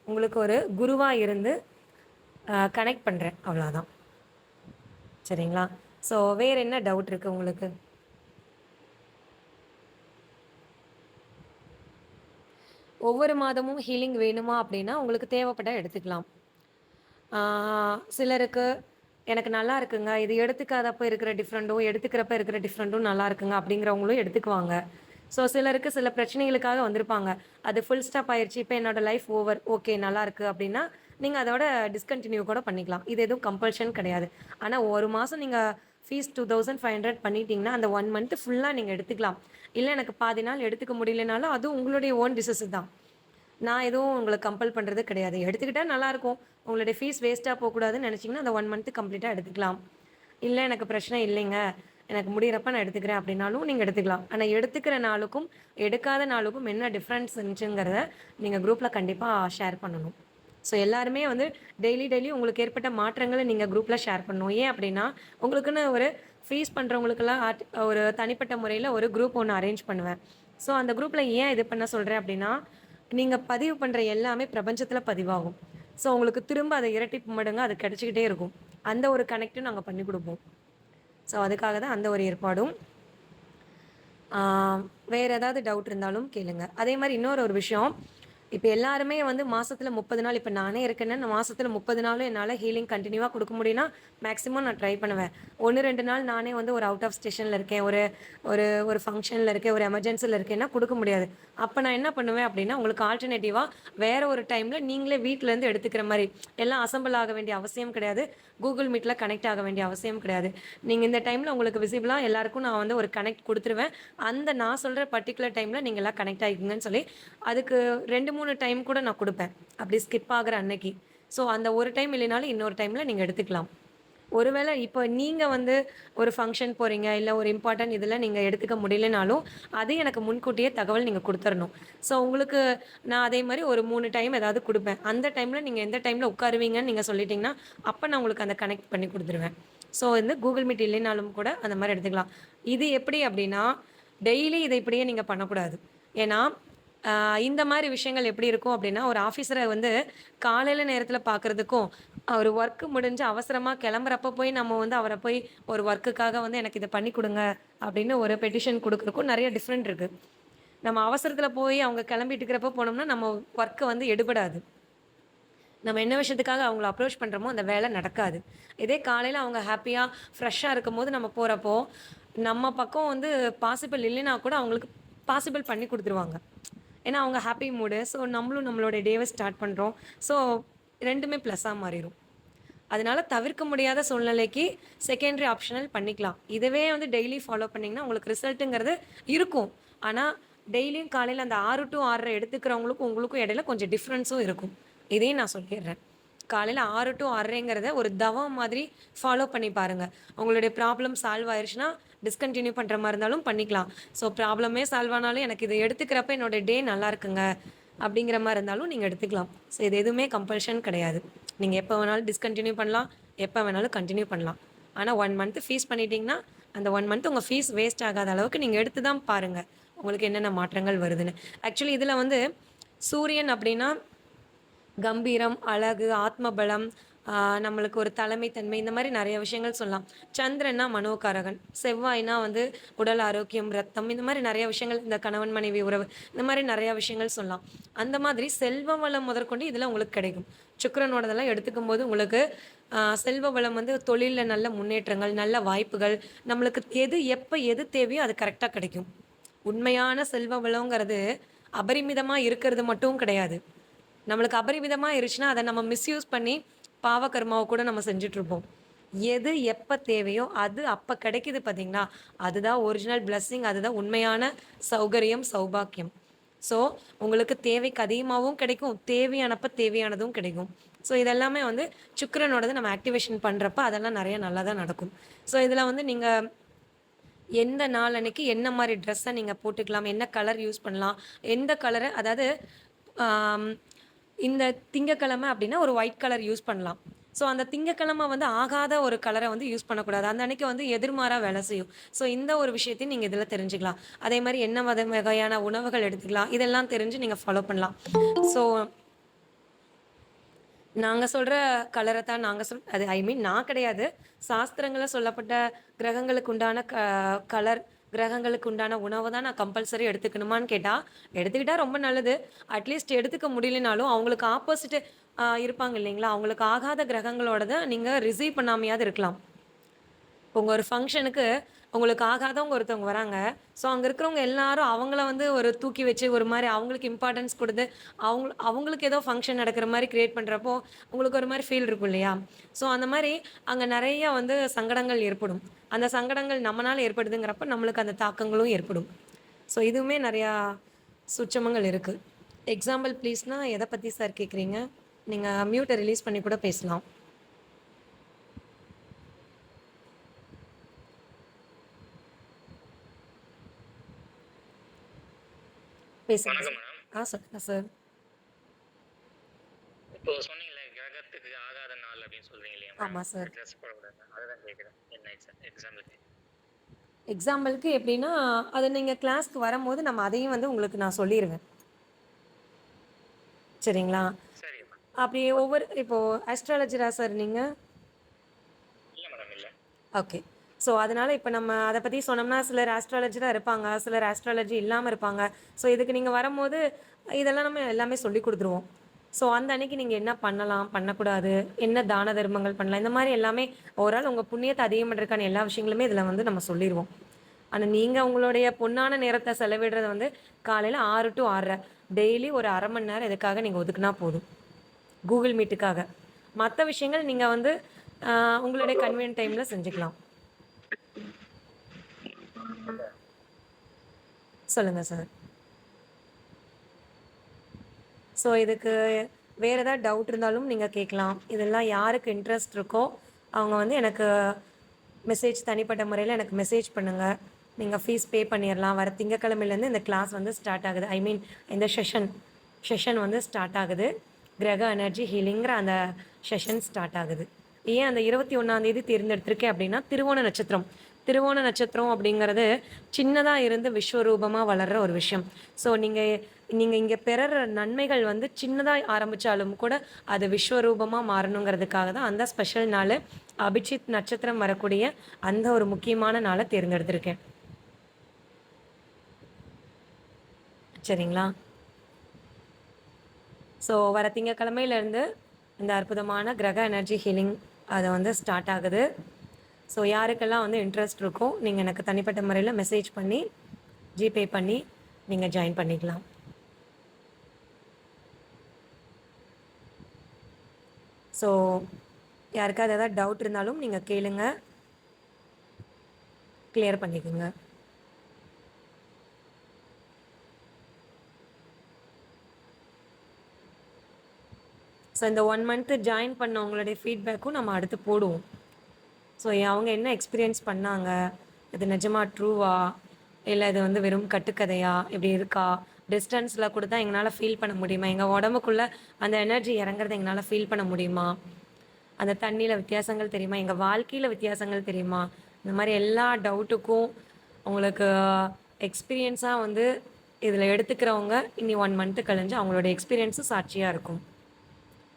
உங்களுக்கு ஒரு குருவாக இருந்து கனெக்ட் பண்ணுறேன், அவ்வளோதான். சரிங்களா. ஸோ வேறு என்ன டவுட் இருக்குது உங்களுக்கு? ஒவ்வொரு மாதமும் ஹீலிங் வேணுமா அப்படின்னா உங்களுக்கு தேவைப்பட்டால் எடுத்துக்கலாம். சிலருக்கு எனக்கு நல்லா இருக்குங்க, இது எடுத்துக்காதப்போ இருக்கிற டிஃப்ரெண்ட்டும் எடுத்துக்கிறப்ப இருக்கிற டிஃப்ரெண்ட்டும் நல்லா இருக்குங்க அப்படிங்கிறவங்களும் எடுத்துக்குவாங்க. ஸோ சிலருக்கு சில பிரச்சனைகளுக்காக வந்திருப்பாங்க, அது ஃபுல் ஸ்டாப் ஆயிடுச்சு, இப்போ என்னோடய லைஃப் ஓவர், ஓகே நல்லா இருக்குது அப்படின்னா நீங்கள் அதோட டிஸ்கண்டினியூ கூட பண்ணிக்கலாம். இது எதுவும் கம்பல்ஷன் கிடையாது. ஆனால் ஒரு மாதம் நீங்கள் ஃபீஸ் 2500 பண்ணிட்டீங்கன்னா அந்த 1 மந்த்து ஃபுல்லாக நீங்கள் எடுத்துக்கலாம். இல்லை எனக்கு பாதி நாள் எடுத்துக்க முடியலனாலும் அது உங்களுடைய ஓன் டிசிஷன் தான். நான் எதுவும் உங்களை கம்பல் பண்ணுறது கிடையாது. எடுத்துக்கிட்டால் நல்லாயிருக்கும், உங்களுடைய ஃபீஸ் வேஸ்ட்டாக போகக்கூடாதுன்னு நினச்சிங்கன்னா அந்த 1 மந்த்து கம்ப்ளீட்டாக எடுத்துக்கலாம். இல்லை எனக்கு பிரச்சனை இல்லைங்க, எனக்கு முடிகிறப்ப நான் எடுத்துக்கிறேன் அப்படின்னாலும் நீங்கள் எடுத்துக்கலாம். ஆனால் எடுத்துக்கிற நாளுக்கும் எடுக்காத நாளுக்கும் என்ன டிஃப்ரென்ஸ் இருந்துச்சுங்கிறத நீங்கள் குரூப்பில் கண்டிப்பாக ஷேர் பண்ணணும். ஸோ எல்லாருமே வந்து டெய்லி உங்களுக்கு ஏற்பட்ட மாற்றங்களை நீங்கள் குரூப்பில் ஷேர் பண்ணணும். ஏன் அப்படின்னா உங்களுக்குன்னு ஒரு ஃபீஸ் பண்ணுறவங்களுக்கெல்லாம் ஒரு தனிப்பட்ட முறையில் ஒரு குரூப் ஒன்று அரேஞ்ச் பண்ணுவேன். ஸோ அந்த குரூப்பில் ஏன் இது பண்ண சொல்கிறேன் அப்படின்னா நீங்கள் பதிவு பண்ணுற எல்லாமே பிரபஞ்சத்தில் பதிவாகும். ஸோ உங்களுக்கு திரும்ப அதை இரட்டிப்பு மடங்கு அது கிடச்சிக்கிட்டே இருக்கும். அந்த ஒரு கனெக்டும் நாங்கள் பண்ணி கொடுப்போம். ஸோ அதுக்காக தான் அந்த ஒரு ஏற்பாடும். வேறு ஏதாவது டவுட் இருந்தாலும் கேளுங்க. அதே மாதிரி இன்னொரு ஒரு விஷயம், இப்போ எல்லாருமே வந்து மாதத்தில் 30 நாள், இப்போ நானே இருக்கேன்னா நான் மாதத்தில் 30 நாளும் என்னால் ஹீலிங் கண்டினியூவாக கொடுக்க முடியும்னா மேக்ஸிமம் நான் ட்ரை பண்ணுவேன். 1-2 நாள் நானே வந்து ஒரு அவுட் ஆஃப் ஸ்டேஷனில் இருக்கேன், ஒரு ஒரு ஒரு ஃபங்க்ஷனில் இருக்கேன், ஒரு எமர்ஜென்சியில் இருக்கேன்னா கொடுக்க முடியாது. அப்போ நான் என்ன பண்ணுவேன் அப்படின்னா உங்களுக்கு ஆல்டர்னேட்டிவாக வேறு ஒரு டைமில் நீங்களே வீட்டிலேருந்து எடுத்துக்கிற மாதிரி, எல்லாம் அசம்பிள் ஆக வேண்டிய அவசியம் கிடையாது, கூகுள் மீட்டில் கனெக்ட் ஆக வேண்டிய அவசியம் கிடையாது. நீங்கள் இந்த டைமில் உங்களுக்கு விசிபிளாக எல்லாருக்கும் நான் வந்து ஒரு கனெக்ட் கொடுத்துருவேன். அந்த நான் சொல்கிற பர்டிகுலர் டைமில் நீங்கள் எல்லாம் கனெக்ட் ஆகிக்குங்கன்னு சொல்லி அதுக்கு 2-3 டைம் கூட நான் கொடுப்பேன், அப்படி ஸ்கிப் ஆகிற அன்னைக்கு. ஸோ அந்த ஒரு டைம் இல்லைனாலும் இன்னொரு டைமில் நீங்கள் எடுத்துக்கலாம். ஒருவேளை இப்போ நீங்கள் வந்து ஒரு ஃபங்க்ஷன் போகிறீங்க, இல்லை ஒரு இம்பார்ட்டன்ட் இதில் நீங்கள் எடுத்துக்க முடியலனாலும் அது எனக்கு முன்கூட்டியே தகவல் நீங்கள் கொடுத்துடணும். ஸோ உங்களுக்கு நான் அதே மாதிரி ஒரு 3 டைம் ஏதாவது கொடுப்பேன். அந்த டைமில் நீங்கள் எந்த டைமில் உட்காருவீங்கன்னு நீங்கள் சொல்லிட்டீங்கன்னா அப்போ நான் உங்களுக்கு அந்த கனெக்ட் பண்ணி கொடுத்துருவேன். ஸோ வந்து கூகுள் மீட் இல்லைனாலும் கூட அந்த மாதிரி எடுத்துக்கலாம். இது எப்படி அப்படின்னா டெய்லி இதை இப்படியே நீங்கள் பண்ணக்கூடாது. ஏன்னா இந்த மாதிரி விஷயங்கள் எப்படி இருக்கும் அப்படின்னா ஒரு ஆஃபீஸரை வந்து காலையில் நேரத்தில் பார்க்குறதுக்கும் ஒரு ஒர்க்கு முடிஞ்சு அவசரமாக கிளம்புறப்ப போய் நம்ம வந்து அவரை போய் ஒரு ஒர்க்குக்காக வந்து எனக்கு இதை பண்ணி கொடுங்க அப்படின்னு ஒரு பெட்டிஷன் கொடுக்குறக்கும் நிறைய டிஃப்ரெண்ட் இருக்குது. நம்ம அவசரத்தில் போய் அவங்க கிளம்பிட்டு இருக்கிறப்ப போனோம்னா நம்ம ஒர்க்கை வந்து எடுபடாது. நம்ம என்ன விஷயத்துக்காக அவங்கள அப்ரோச் பண்ணுறோமோ அந்த வேலை நடக்காது. இதே காலையில் அவங்க ஹாப்பியாக ஃப்ரெஷ்ஷாக இருக்கும்போது நம்ம போகிறப்போ நம்ம பக்கம் வந்து பாசிபிள் இல்லைன்னா கூட அவங்களுக்கு பாசிபிள் பண்ணி கொடுத்துருவாங்க. ஏன்னா அவங்க ஹாப்பி மூடு. ஸோ நம்மளும் நம்மளோட டேவை ஸ்டார்ட் பண்ணுறோம். ஸோ 2மே ப்ளஸ்ஸாக மாறிடும். அதனால தவிர்க்க முடியாத சூழ்நிலைக்கு செகண்டரி ஆப்ஷனல் பண்ணிக்கலாம். இதுவே வந்து டெய்லி ஃபாலோ பண்ணீங்கன்னா உங்களுக்கு ரிசல்ட்டுங்கிறது இருக்கும். ஆனா டெய்லியும் காலையில அந்த 6 டூ 6:30 எடுத்துக்கிறவங்களுக்கும் உங்களுக்கும் இடையில கொஞ்சம் டிஃப்ரென்ஸும் இருக்கும். இதையும் நான் சொல்லிடுறேன். காலையில 6 டூ 6:30ங்கிறத ஒரு தவம் மாதிரி ஃபாலோ பண்ணி பாருங்க. உங்களுடைய ப்ராப்ளம் சால்வ் ஆயிருச்சுன்னா, டிஸ்கன்டின்யூ பண்ற மாரி இருந்தாலும் பண்ணிக்கலாம். ஸோ ப்ராப்ளமே சால்வ் ஆனாலும் எனக்கு இத எடுத்துக்கிறப்ப என்னோட டே நல்லா இருக்குங்க, அப்படிங்கிற மாரி இருந்தாலும் நீங்க எடுத்துக்கலாம். ஸோ இது எதுவுமே கம்பல்ஷன் கிடையாது. நீங்க எப்ப வேணாலும் டிஸ்கன்டின்யூ பண்ணலாம். எப்ப வேணாலும் கன்டின்யூ பண்ணலாம். ஆனா 1 மந்த் ஃபீஸ் பண்ணிட்டீங்கன்னா, அந்த 1 மந்த் உங்க ஃபீஸ் வேஸ்ட் ஆகாத அளவுக்கு நீங்க எடுத்து தான் பாருங்க. உங்களுக்கு என்னென்ன மாற்றங்கள் வருதுன்னு. ஆக்சுவலி இதுல வந்து சூரியன் அப்படின்னா கம்பீரம், அழகு, ஆத்மபலம், நம்மளுக்கு ஒரு தலைமைத்தன்மை இந்த மாரி நெறைய விஷயங்கள் சொல்லலாம். சந்திரன்னா மனோகாரகன், செவ்வாய்னா வந்து உடல் ஆரோக்கியம், ரத்தம் இந்த மாரி நெறைய விஷயங்கள் இந்த கணவன் மனைவி உறவு இந்த மாரி நெறைய விஷயங்கள் சொல்லலாம். அந்த மாதிரி செல்வ வளம் முதற்கொண்டு இதுல உங்களுக்கு கிடைக்கும். சுக்கிரனோடதெல்லாம் எடுத்துக்கும்போது உங்களுக்கு செல்வ வளம் வந்து தொழில்ல நல்ல முன்னேற்றங்கள், நல்ல வாய்ப்புகள், நம்மளுக்கு எது எப்ப எது தேவையோ அது கரெக்ட்டா கிடைக்கும். உண்மையான செல்வ வளம்ங்கிறது அபரிமிதமா இருக்கிறது மட்டும் கிடையாது. நம்மளுக்கு அபரிமிதமா இருந்துச்சுன்னா, அத நம்ம மிஸ்யூஸ் பண்ணி பாவ கர்மாவ கூட நம்ம செஞ்சுட்ருப்போம். எது எப்ப தேவையோ, அது அப்ப கிடைக்குது பார்த்தீங்களா? அதுதான் ஒரிஜினல் பிளெஸ்ஸிங். அதுதான் உண்மையான சௌகரியம், சௌபாக்கியம். ஸோ, உங்களுக்கு தேவைக்கு அதிகமாவும் கிடைக்கும். தேவையானப்ப தேவையானதும் கிடைக்கும். ஸோ, இதெல்லாமே வந்து சுக்கிரனோடது நம்ம ஆக்டிவேஷன் பண்றப்ப அதெல்லாம் நெறைய நல்லா தான் நடக்கும். ஸோ, இதுல வந்து நீங்க எந்த நாள் அன்னைக்கு என்ன மாரி ட்ரெஸ்ஸ நீங்க போட்டுக்கலாம்? என்ன கலர் யூஸ் பண்ணலாம்? எந்த கலர அதாவது ஆம் இந்த திங்கட்கிழமை அப்டின்னா ஒரு ஒயிட் கலர் யூஸ் பண்ணலாம். ஸோ அந்த திங்கட்கிழமை வந்து ஆகாத ஒரு கலர வந்து யூஸ் பண்ணக்கூடாது. அந்த அன்னைக்கு வந்து எதிர்மாறா வேலை செய்யும். ஸோ இந்த ஒரு விஷயத்தையும் நீங்க இதுல தெரிஞ்சுக்கலாம். அதே மாரி என்ன வகையான உணவுகள் எடுத்துக்கலாம். இதெல்லாம் தெரிஞ்சு நீங்க ஃபாலோ பண்ணலாம். ஸோ நாங்க சொல்ற கலர தான் நாங்க அது ஐ மீன் நான் கிடையாது. சாஸ்திரங்கள்ல சொல்லப்பட்ட கிரகங்களுக்கு உண்டான கலர், கிரகங்களுக்கு உண்டான உணவ தான் நான் கம்பல்சரி எடுத்துக்கணுமான்னு கேட்டா, எடுத்துக்கிட்டா ரொம்ப நல்லது. அட்லீஸ்ட் எடுத்துக்க முடியலனாலும் அவங்களுக்கு ஆப்போசிட் இருப்பாங்க இல்லைங்களா? அவங்களுக்கு ஆகாத கிரகங்களோடத நீங்க ரிசீவ் பண்ணாமயாவது இருக்கலாம். உங்க ஒரு ஃபங்ஷனுக்கு உங்களுக்கு ஆகாதவங்க ஒருத்தவங்க வராங்க. ஸோ, அங்க இருக்கிறவங்க எல்லாரும் அவங்கள வந்து ஒரு தூக்கி வச்சு, ஒரு மாரி அவங்களுக்கு இம்பார்ட்டன்ஸ் குடுத்து, அவங்களுக்கு ஏதோ ஃபங்ஷன் நடக்கிற மாரி கிரியேட் பண்றப்போ, உங்களுக்கு ஒரு மாரி ஃபீல் இருக்கும் இல்லையா? ஸோ, அந்த மாரி அங்க நெறைய வந்து சங்கடங்கள் ஏற்படும். அந்த சங்கடங்கள் நம்மனால ஏற்படுதுங்கிறப்ப, நம்மளுக்கு அந்த தாக்கங்களும் ஏற்படும். ஸோ, இதுவுமே நெறையா சூட்சமங்கள் இருக்கு. எக்ஸாம்பிள் ப்ளீஸ்னா எத பத்தி சார் கேட்குறீங்க? நீங்க மியூட்ட ரிலீஸ் பண்ணி கூட பேசலாம். பேசுங்க வணக்கம் சார். மேடம். சொல்லுங்க சார். இப்போ சொன்னீங்கல்ல, கிரகத்துக்கு ஆகாத நாள் அப்படின்னு சொல்றீங்க இல்லையா மேம்? ஆமா சார். ட்ரெஸ் போடக்கூடாது. அதுதான் கேட்கிறேன். என்ன எக்ஸாம்பிளுக்கு? எக்ஸாம்பிளுக்கு எப்படின்னா, அது நீங்க கிளாஸ்க்கு வரும்போது நம்ம அதையும் வந்து உங்களுக்கு நான் சொல்லிருவேன். சரிங்களா? சரி மேம். அப்படி ஒவ்வொரு இப்போ அஸ்ட்ராலஜரா சார் நீங்க? இல்ல மேடம் இல்ல. ஓகே. ஸோ, அதனால இப்ப நம்ம அத பத்தி சொன்னோம்னா, சிலர் ஆஸ்ட்ராலஜரா இருப்பாங்க. சிலர் ஆஸ்ட்ராலஜி இல்லாம இருப்பாங்க. ஸோ, இதுக்கு நீங்க வரும்போது, இதெல்லாம் நம்ம எல்லாமே சொல்லிக் குடுத்துருவோம். ஸோ, அந்த அன்னைக்கு நீங்க என்ன பண்ணலாம், பண்ணக்கூடாது, என்ன தான தர்மங்கள் பண்ணலாம், இந்த மாரி எல்லாமே ஓவரால் உங்க புண்ணியத்த அதிகம் பண்றதுக்கான எல்லா விஷயங்களுமே இதுல வந்து நம்ம சொல்லிருவோம். ஆனா, நீங்க உங்களுடைய பொன்னான நேரத்த செலவிடுறது வந்து காலையில 6 டூ 6:30 டெய்லி ஒரு 1/2 மணி நேரம் இதுக்காக நீங்க ஒதுக்குனா போதும். கூகுள் மீட்டுக்காக. மத்த விஷயங்கள் நீங்க வந்து உங்களுடைய கன்வீனியன்ட் டைம்ல செஞ்சுக்கலாம். சொல்லுங்க சார். ஸோ, இதுக்கு வேற ஏதாவது டவுட் இருந்தாலும் நீங்க கேட்கலாம். இதெல்லாம் யாருக்கு இன்ட்ரெஸ்ட் இருக்கோ, அவங்க வந்து எனக்கு தனிப்பட்ட முறையில எனக்கு மெசேஜ் பண்ணுங்க. நீங்க ஃபீஸ் பே பண்ணிறலாம். வர திங்கட்கிழமையிலேருந்து இந்த கிளாஸ் வந்து ஸ்டார்ட் ஆகுது. ஐ மீன் இந்த செஷன் வந்து ஸ்டார்ட் ஆகுது. கிரக எனர்ஜி ஹீலிங்கிற அந்த செஷன் ஸ்டார்ட் ஆகுது. ஏன் அந்த 21ஆம் தேதி தேர்ந்தெடுத்திருக்கேன் அப்படின்னா, திருவோண நட்சத்திரம். திருவோண நட்சத்திரம் அப்படிங்கிறது சின்னதா இருந்து விஸ்வரூபமா வளர்ற ஒரு விஷயம். ஸோ, நீங்க நீங்க இங்க பெறுற நன்மைகள் வந்து சின்னதா ஆரம்பிச்சாலும் கூட, அது விஸ்வரூபமா மாறணுங்கிறதுக்காக தான் அந்த ஸ்பெஷல் நாளு, அபிஜித் நட்சத்திரம் வரக்கூடிய அந்த ஒரு முக்கியமான நாள தேர்ந்தெடுத்திருக்கேன். சரிங்களா? ஸோ, வர திங்கட்கிழமையிலேருந்து இந்த அற்புதமான கிரக எனர்ஜி ஹீலிங் அது வந்து ஸ்டார்ட் ஆகுது. ஸோ யாருக்கெல்லாம் வந்து இன்ட்ரெஸ்ட் இருக்கோ நீங்கள் எனக்கு தனிப்பட்ட முறையில் மெசேஜ் பண்ணி ஜிபே பண்ணி நீங்கள் ஜாயின் பண்ணிக்கலாம். ஸோ யாருக்காவது ஏதாவது டவுட் இருந்தாலும் நீங்கள் கேளுங்க, கிளியர் பண்ணிக்கோங்க. ஸோ இந்த 1 மந்த்து ஜாயின் பண்ணவங்களுடைய ஃபீட்பேக்கும் நம்ம அடுத்து போடுவோம். ஸோ அவங்க என்ன எக்ஸ்பீரியன்ஸ் பண்ணாங்க, இது நிஜமா ட்ரூவா, இல்லை இது வந்து வெறும் கட்டுக்கதையா, இப்படி இருக்கா, டிஸ்டன்ஸில் கூட தான் எங்களால் ஃபீல் பண்ண முடியுமா, எங்கள் உடம்புக்குள்ளே அந்த எனர்ஜி இறங்குறத எங்களால் ஃபீல் பண்ண முடியுமா, அந்த தண்ணியில் வித்தியாசங்கள் தெரியுமா, எங்கள் வாழ்க்கையில் வித்தியாசங்கள் தெரியுமா, இந்த மாதிரி எல்லா டவுட்டுக்கும் உங்களுக்கு எக்ஸ்பீரியன்ஸாக வந்து இதில் எடுத்துக்கிறவங்க இனி 1 மந்த்து கழிஞ்சு அவங்களோட எக்ஸ்பீரியன்ஸும் சாட்சியாக இருக்கும்.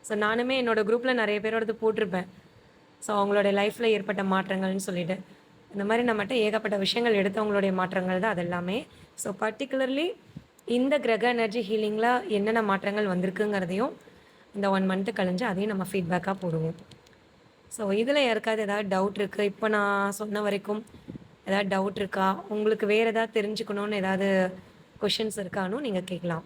ஸோ நானுமே என்னோடய குரூப்பில் நிறைய பேரோடது போட்டிருப்பேன். ஸோ அவங்களோட லைஃப்பில் ஏற்பட்ட மாற்றங்கள்னு சொல்லிட்டு இந்த மாதிரி நம்மகிட்ட ஏகப்பட்ட விஷயங்கள் எடுத்தவங்களுடைய மாற்றங்கள் தான் அது எல்லாமே. ஸோ பர்டிகுலர்லி இந்த கிரக எனர்ஜி ஹீலிங்கில் என்னென்ன மாற்றங்கள் வந்திருக்குங்கிறதையும் இந்த 1 மந்த்து கழிஞ்சு அதையும் நம்ம ஃபீட்பேக்காக போடுவோம். ஸோ இதில் யாருக்காவது ஏதாவது டவுட் இருக்குது, இப்போ நான் சொன்ன வரைக்கும் ஏதாவது டவுட் இருக்கா, உங்களுக்கு வேறு ஏதாவது தெரிஞ்சுக்கணுன்னு ஏதாவது கொஷின்ஸ் இருக்கானும் நீங்கள் கேட்கலாம்.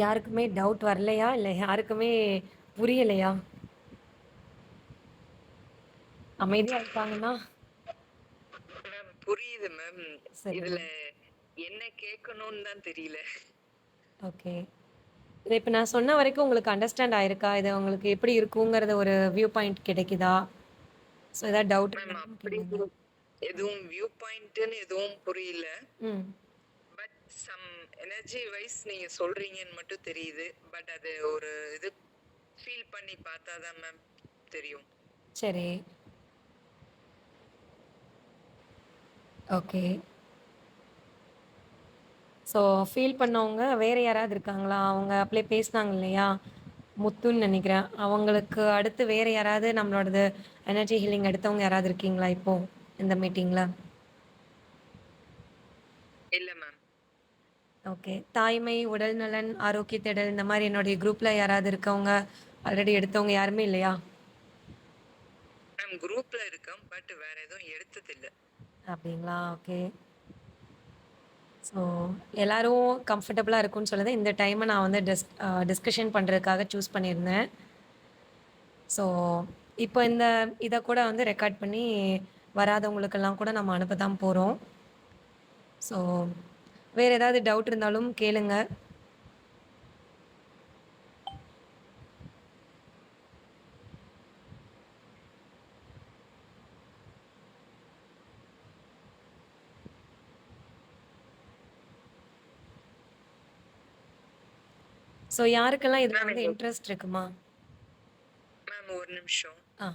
யாருக்குமே டவுட் வரலையா, இல்லை யாருக்குமே புரியலையா? அமைதியாக இருக்காங்கன்னா மேம் புரியுது மேம். சரி. இதுல என்ன கேட்கணும்னு தான் தெரியல. ஓகே. இதை இப்போ நான் சொன்ன வரைக்கும் உங்களுக்கு அண்டர்ஸ்டாண்ட் ஆயிருக்கா? இது உங்களுக்கு எப்படி இருக்குங்கிறத ஒரு வியூ பாயிண்ட் கிடைக்குதா? ஸோ ஏதாவது டவுட் மேம் இருந்தாலும் அப்படி கேளுங்க. எதுவும் வியூ பாயிண்ட்னு எதுவும் புரியல. ம் பட் சம் எனர்ஜி வைஸ் நீங்க சொல்றீங்கன்னு மட்டும் தெரியுது. பட் அது ஒரு இது ஃபீல் பண்ணி பார்த்தாதான் மேம் தெரியும். சரி. ஓகே. ஸோ ஃபீல் பண்ணவங்க வேறு யாராவது இருக்காங்களா? அவங்க அப்படியே பேசினாங்க இல்லையா? முத்துன்னு நினைக்கிறேன். அவங்களுக்கு அடுத்து வேறு யாராவது நம்மளோடது எனர்ஜி ஹீலிங் எடுத்தவங்க யாராவது இருக்கீங்களா இப்போ இந்த மீட்டிங்கில்? இல்ல மேம். ஓகே. தாய்மை, உடல் நலன், ஆரோக்கிய தேடல் இந்த மாதிரி என்னுடைய குரூப்பில் யாராவது இருக்கவங்க ஆல்ரெடி எடுத்தவங்க யாருமே இல்லையா? மேம் குரூப்ல இருக்கோம். பட் வேற எதுவும் எடுத்தது இல்ல. அப்படிங்களா? ஓகே. ஸோ எல்லாரும் கம்ஃபர்டபுளாக இருக்கும்னு சொல்லி தான் இந்த டைமை நான் வந்து டிஸ்கஷன் பண்ணுறதுக்காக சூஸ் பண்ணியிருந்தேன். ஸோ இப்போ இதை கூட வந்து ரெக்கார்ட் பண்ணி வராதவங்களுக்கெல்லாம் கூட நம்ம அனுப்ப தான் போகிறோம். ஸோ வேறு ஏதாவது டவுட் இருந்தாலும் கேளுங்க. ஸோ யாருக்கெல்லாம் இதில் வந்து இன்ட்ரெஸ்ட் இருக்குமா? மேம் ஒரு நிமிஷம். ஆ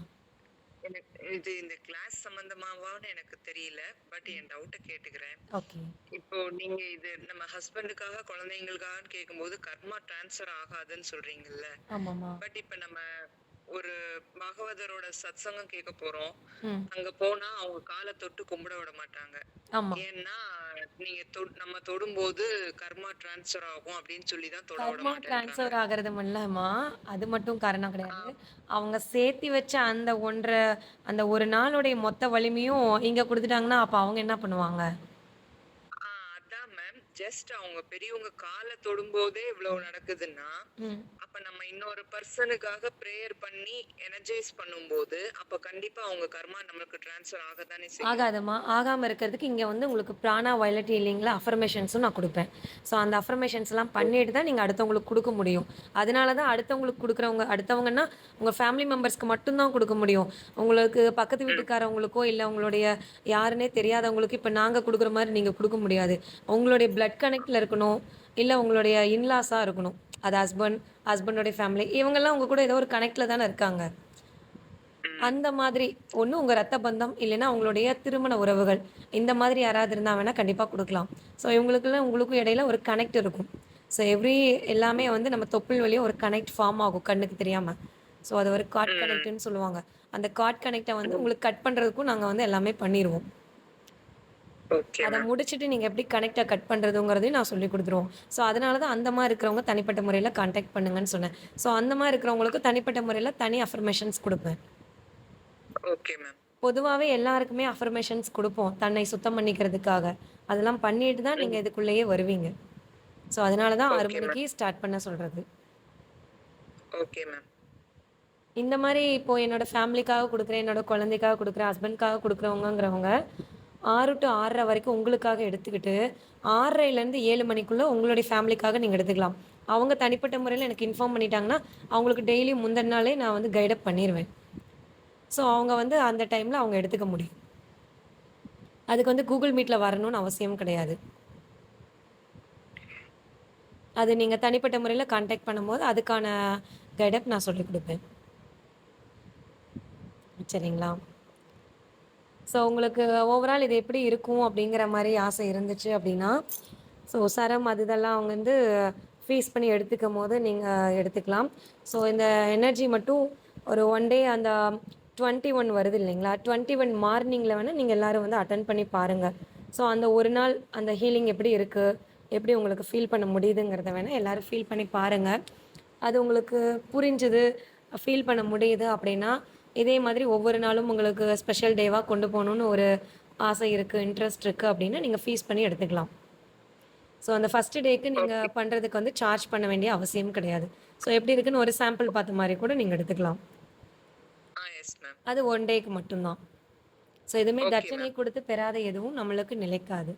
எனக்கு இது இந்த கிளாஸ் சம்பந்தமாவான்னு எனக்கு தெரியல. பட் என் டவுட்டை கேட்டுக்கிறேன். ஓகே. இப்போ நீங்க இது நம்ம ஹஸ்பண்டுக்காக குழந்தைங்களுக்காகன்னு கேட்கும்போது கர்மா டிரான்ஸ்ஃபர் ஆகாதுன்னு சொல்றீங்கல்ல. ஆமாம்மா. பட் இப்ப நம்ம ஒரு பாகவதரோட சத்சங்கம் கேட்க போறோம். ம் அங்க போனா அவங்க காலை தொட்டு கும்பிட விட மாட்டாங்க. ஆமாம். ஏன்னா நீங்க நம்ம தொடும்போது கர்மா டிரான்ஸ்ஃபர் ஆகும் அப்படின்னு சொல்லி தான் தொட விட கர்மா மாட்டேன்றாங்க. ட்ரான்ஸ்ஃபர் ஆகிறது இல்லைம்மா, அது மட்டும் காரணம் கிடையாது. அவங்க சேர்த்தி வச்ச அந்த ஒரு நாளுடைய மொத்த வலிமையும் இங்கே கொடுத்துட்டாங்கன்னா அப்போ அவங்க என்ன பண்ணுவாங்க? அதான் மேம். ஜஸ்ட் அவங்க பெரியவங்க காலை தொடும்போதே இவ்வளவு நடக்குதுன்னா ம் அப்ப நம்ம இன்னொரு பர்சனுக்காக பிரேயர் பண்ணி எனர்ஜைஸ் பண்ணும்போது அப்ப கண்டிப்பா அவங்க கர்மா நம்மளுக்கு டிரான்ஸ்ஃபர் ஆகத்தானே செய்யும். ஆகாதம்மா. ஆகாமல் இருக்கிறதுக்கு இங்கே வந்து உங்களுக்கு பிராணா வயலட் ஹீலிங்கில் அஃபர்மேஷன்ஸும் நான் கொடுப்பேன். ஸோ அந்த அஃபர்மேஷன்ஸ்லாம் பண்ணிட்டு தான் நீங்கள் அடுத்தவங்களுக்கு கொடுக்க முடியும். அதனால தான் அடுத்தவங்களுக்கு கொடுக்குறவங்க அடுத்தவங்கன்னா உங்கள் ஃபேமிலி மெம்பர்ஸ்க்கு மட்டும்தான் கொடுக்க முடியும். உங்களுக்கு பக்கத்து வீட்டுக்காரவங்களுக்கோ இல்லை உங்களுடைய யாருன்னே தெரியாதவங்களுக்கு இப்போ நாங்கள் கொடுக்குற மாதிரி நீங்கள் கொடுக்க முடியாது. உங்களுடைய பிளட் கனெக்டில் இருக்கணும், இல்லை உங்களுடைய இன்லாஸாக இருக்கணும். அது ஹஸ்பண்டோடைய ஃபேமிலி இவங்கெல்லாம் உங்கள் கூட ஏதோ ஒரு கனெக்டில் தானே இருக்காங்க. அந்த மாதிரி ஒண்ணு உங்க ரத்த பந்தம், இல்லைன்னா உங்களுடைய திருமண உறவுகள். இந்த மாதிரி யாராவது இருந்தா வேணா கண்டிப்பா குடுக்கலாம். ஸோ இவங்களுக்குள்ள உங்களுக்கும் இடையில ஒரு கனெக்ட் இருக்கும். ஸோ எல்லாமே வந்து நம்ம தொப்புள் வழியா ஒரு கனெக்ட் ஃபார்ம் ஆகும் கண்ணுக்கு தெரியாம. ஸோ அது ஒரு கார்ட் ம். கனெக்ட்ன்னு சொல்லுவாங்க. அந்த கார்ட் கனெக்ட்ட வந்து ம். உங்களுக்கு கட் பண்றதுக்கும் நாங்க வந்து எல்லாமே பண்ணிருவோம். ஓகே அத மேம். முடிச்சுட்டு நீங்க எப்படி கனெக்ட்ட கட் பண்றதுங்கிறதையும் நான் சொல்லிக் குடுத்துருவோம். ஸோ அதனால தான் அந்த மாரி இருக்கிறவங்க தனிப்பட்ட முறையில கான்டாக்ட் பண்ணுங்கன்னு சொன்னேன். ஸோ அந்த மாரி இருக்கிறவங்களுக்கு தனிப்பட்ட முறையில தனி அஃபர்மேஷன்ஸ் குடுப்பேன். Okay ma'am. பொதுவாவே எல்லாருக்குமே அஃபர்மேஷன்ஸ் குடுப்போம். தன்னை சுத்தம் பண்ணிக்கிறதுக்காக. அதெல்லாம் பண்ணிட்டு தான் நீங்க ம். இதுக்குள்ளேயே வருவீங்க. ஸோ அதனால தான் 6 ஓகே மேம். மணிக்கு ஸ்டார்ட் பண்ண சொல்றது. Okay ma'am. இந்த மாரி இப்போ என்னோட ஃபேமிலிக்காக குடுக்குறேன், என்னோட குழந்தைக்காக குடுக்குறேன், ஹஸ்பண்ட்காக குடுக்குறவங்கங்கிறவங்க 6 டூ 6:30 வரைக்கும் உங்களுக்காக எடுத்துக்கிட்டு, 6:30லேருந்து 7 மணிக்குள்ள உங்களுடைய ஃபேமிலிக்காக நீங்க எடுத்துக்கலாம். அவங்க தனிப்பட்ட முறையில எனக்கு இன்ஃபார்ம் பண்ணிட்டாங்கன்னா, அவங்களுக்கு டெய்லி முந்தின நாளே நான் வந்து கைட் அப் பண்ணிருவேன். ஸோ அவங்க வந்து அந்த டைம்ல அவங்க எடுத்துக்க முடியும். அதுக்கு வந்து Google Meetல வரணும்னு அவசியம் கிடையாது. அது நீங்க தனிப்பட்ட முறையில கான்டாக்ட் பண்ணும்போது, அதுக்கான கைட் அப் நான் சொல்லிக் குடுப்பேன். சரிங்களா? ஸோ உங்களுக்கு ஓவரால் இது எப்படி இருக்கும் அப்படிங்கிற மாரி ஆசை இருந்துச்சு அப்படின்னா, ஸோ சரம் அது இதெல்லாம் அவங்க வந்து ஃபீஸ் பண்ணி எடுத்துக்கும்போது நீங்க எடுத்துக்கலாம். ஸோ இந்த எனர்ஜி மட்டும் ஒரு ஒன் டே அந்த 21 வருது இல்லைங்களா? 21 மார்னிங்ல வேணா நீங்க எல்லாரும் வந்து அட்டெண்ட் பண்ணி பாருங்க. ஸோ அந்த ஒரு நாள் அந்த ஹீலிங் எப்படி இருக்கு? எப்படி உங்களுக்கு ஃபீல் பண்ண முடியுதுங்கிறத வேணா எல்லாரும் ஃபீல் பண்ணி பாருங்க. அது உங்களுக்கு புரிஞ்சுது, ஃபீல் பண்ண முடியுது அப்படின்னா, இதே மாதிரி ஒவ்வொரு நாளும் உங்களுக்கு ஸ்பெஷல் டேவா கொண்டு போணும்னு ஒரு ஆசை இருக்கு, இன்ட்ரெஸ்ட் இருக்கு அப்படின்னா, நீங்க ஃபீஸ் பண்ணி எடுத்துக்கலாம். ஸோ அந்த ஃபர்ஸ்ட் டேக்கு நீங்க ஓகே. பண்றதுக்கு வந்து சார்ஜ் பண்ண வேண்டிய அவசியம் கிடையாது. ஸோ எப்படி இருக்குன்னு ஒரு சாம்பிள் பார்த்த மாரி கூட நீங்க எடுத்துக்கலாம். Yes ma'am. அது 1 டேக்கு மட்டும் தான். ஸோ எதுவுமே ஓகே தட்சணை மேம். குடுத்து பெறாத எதுவும் நம்மளுக்கு நிலைக்காது.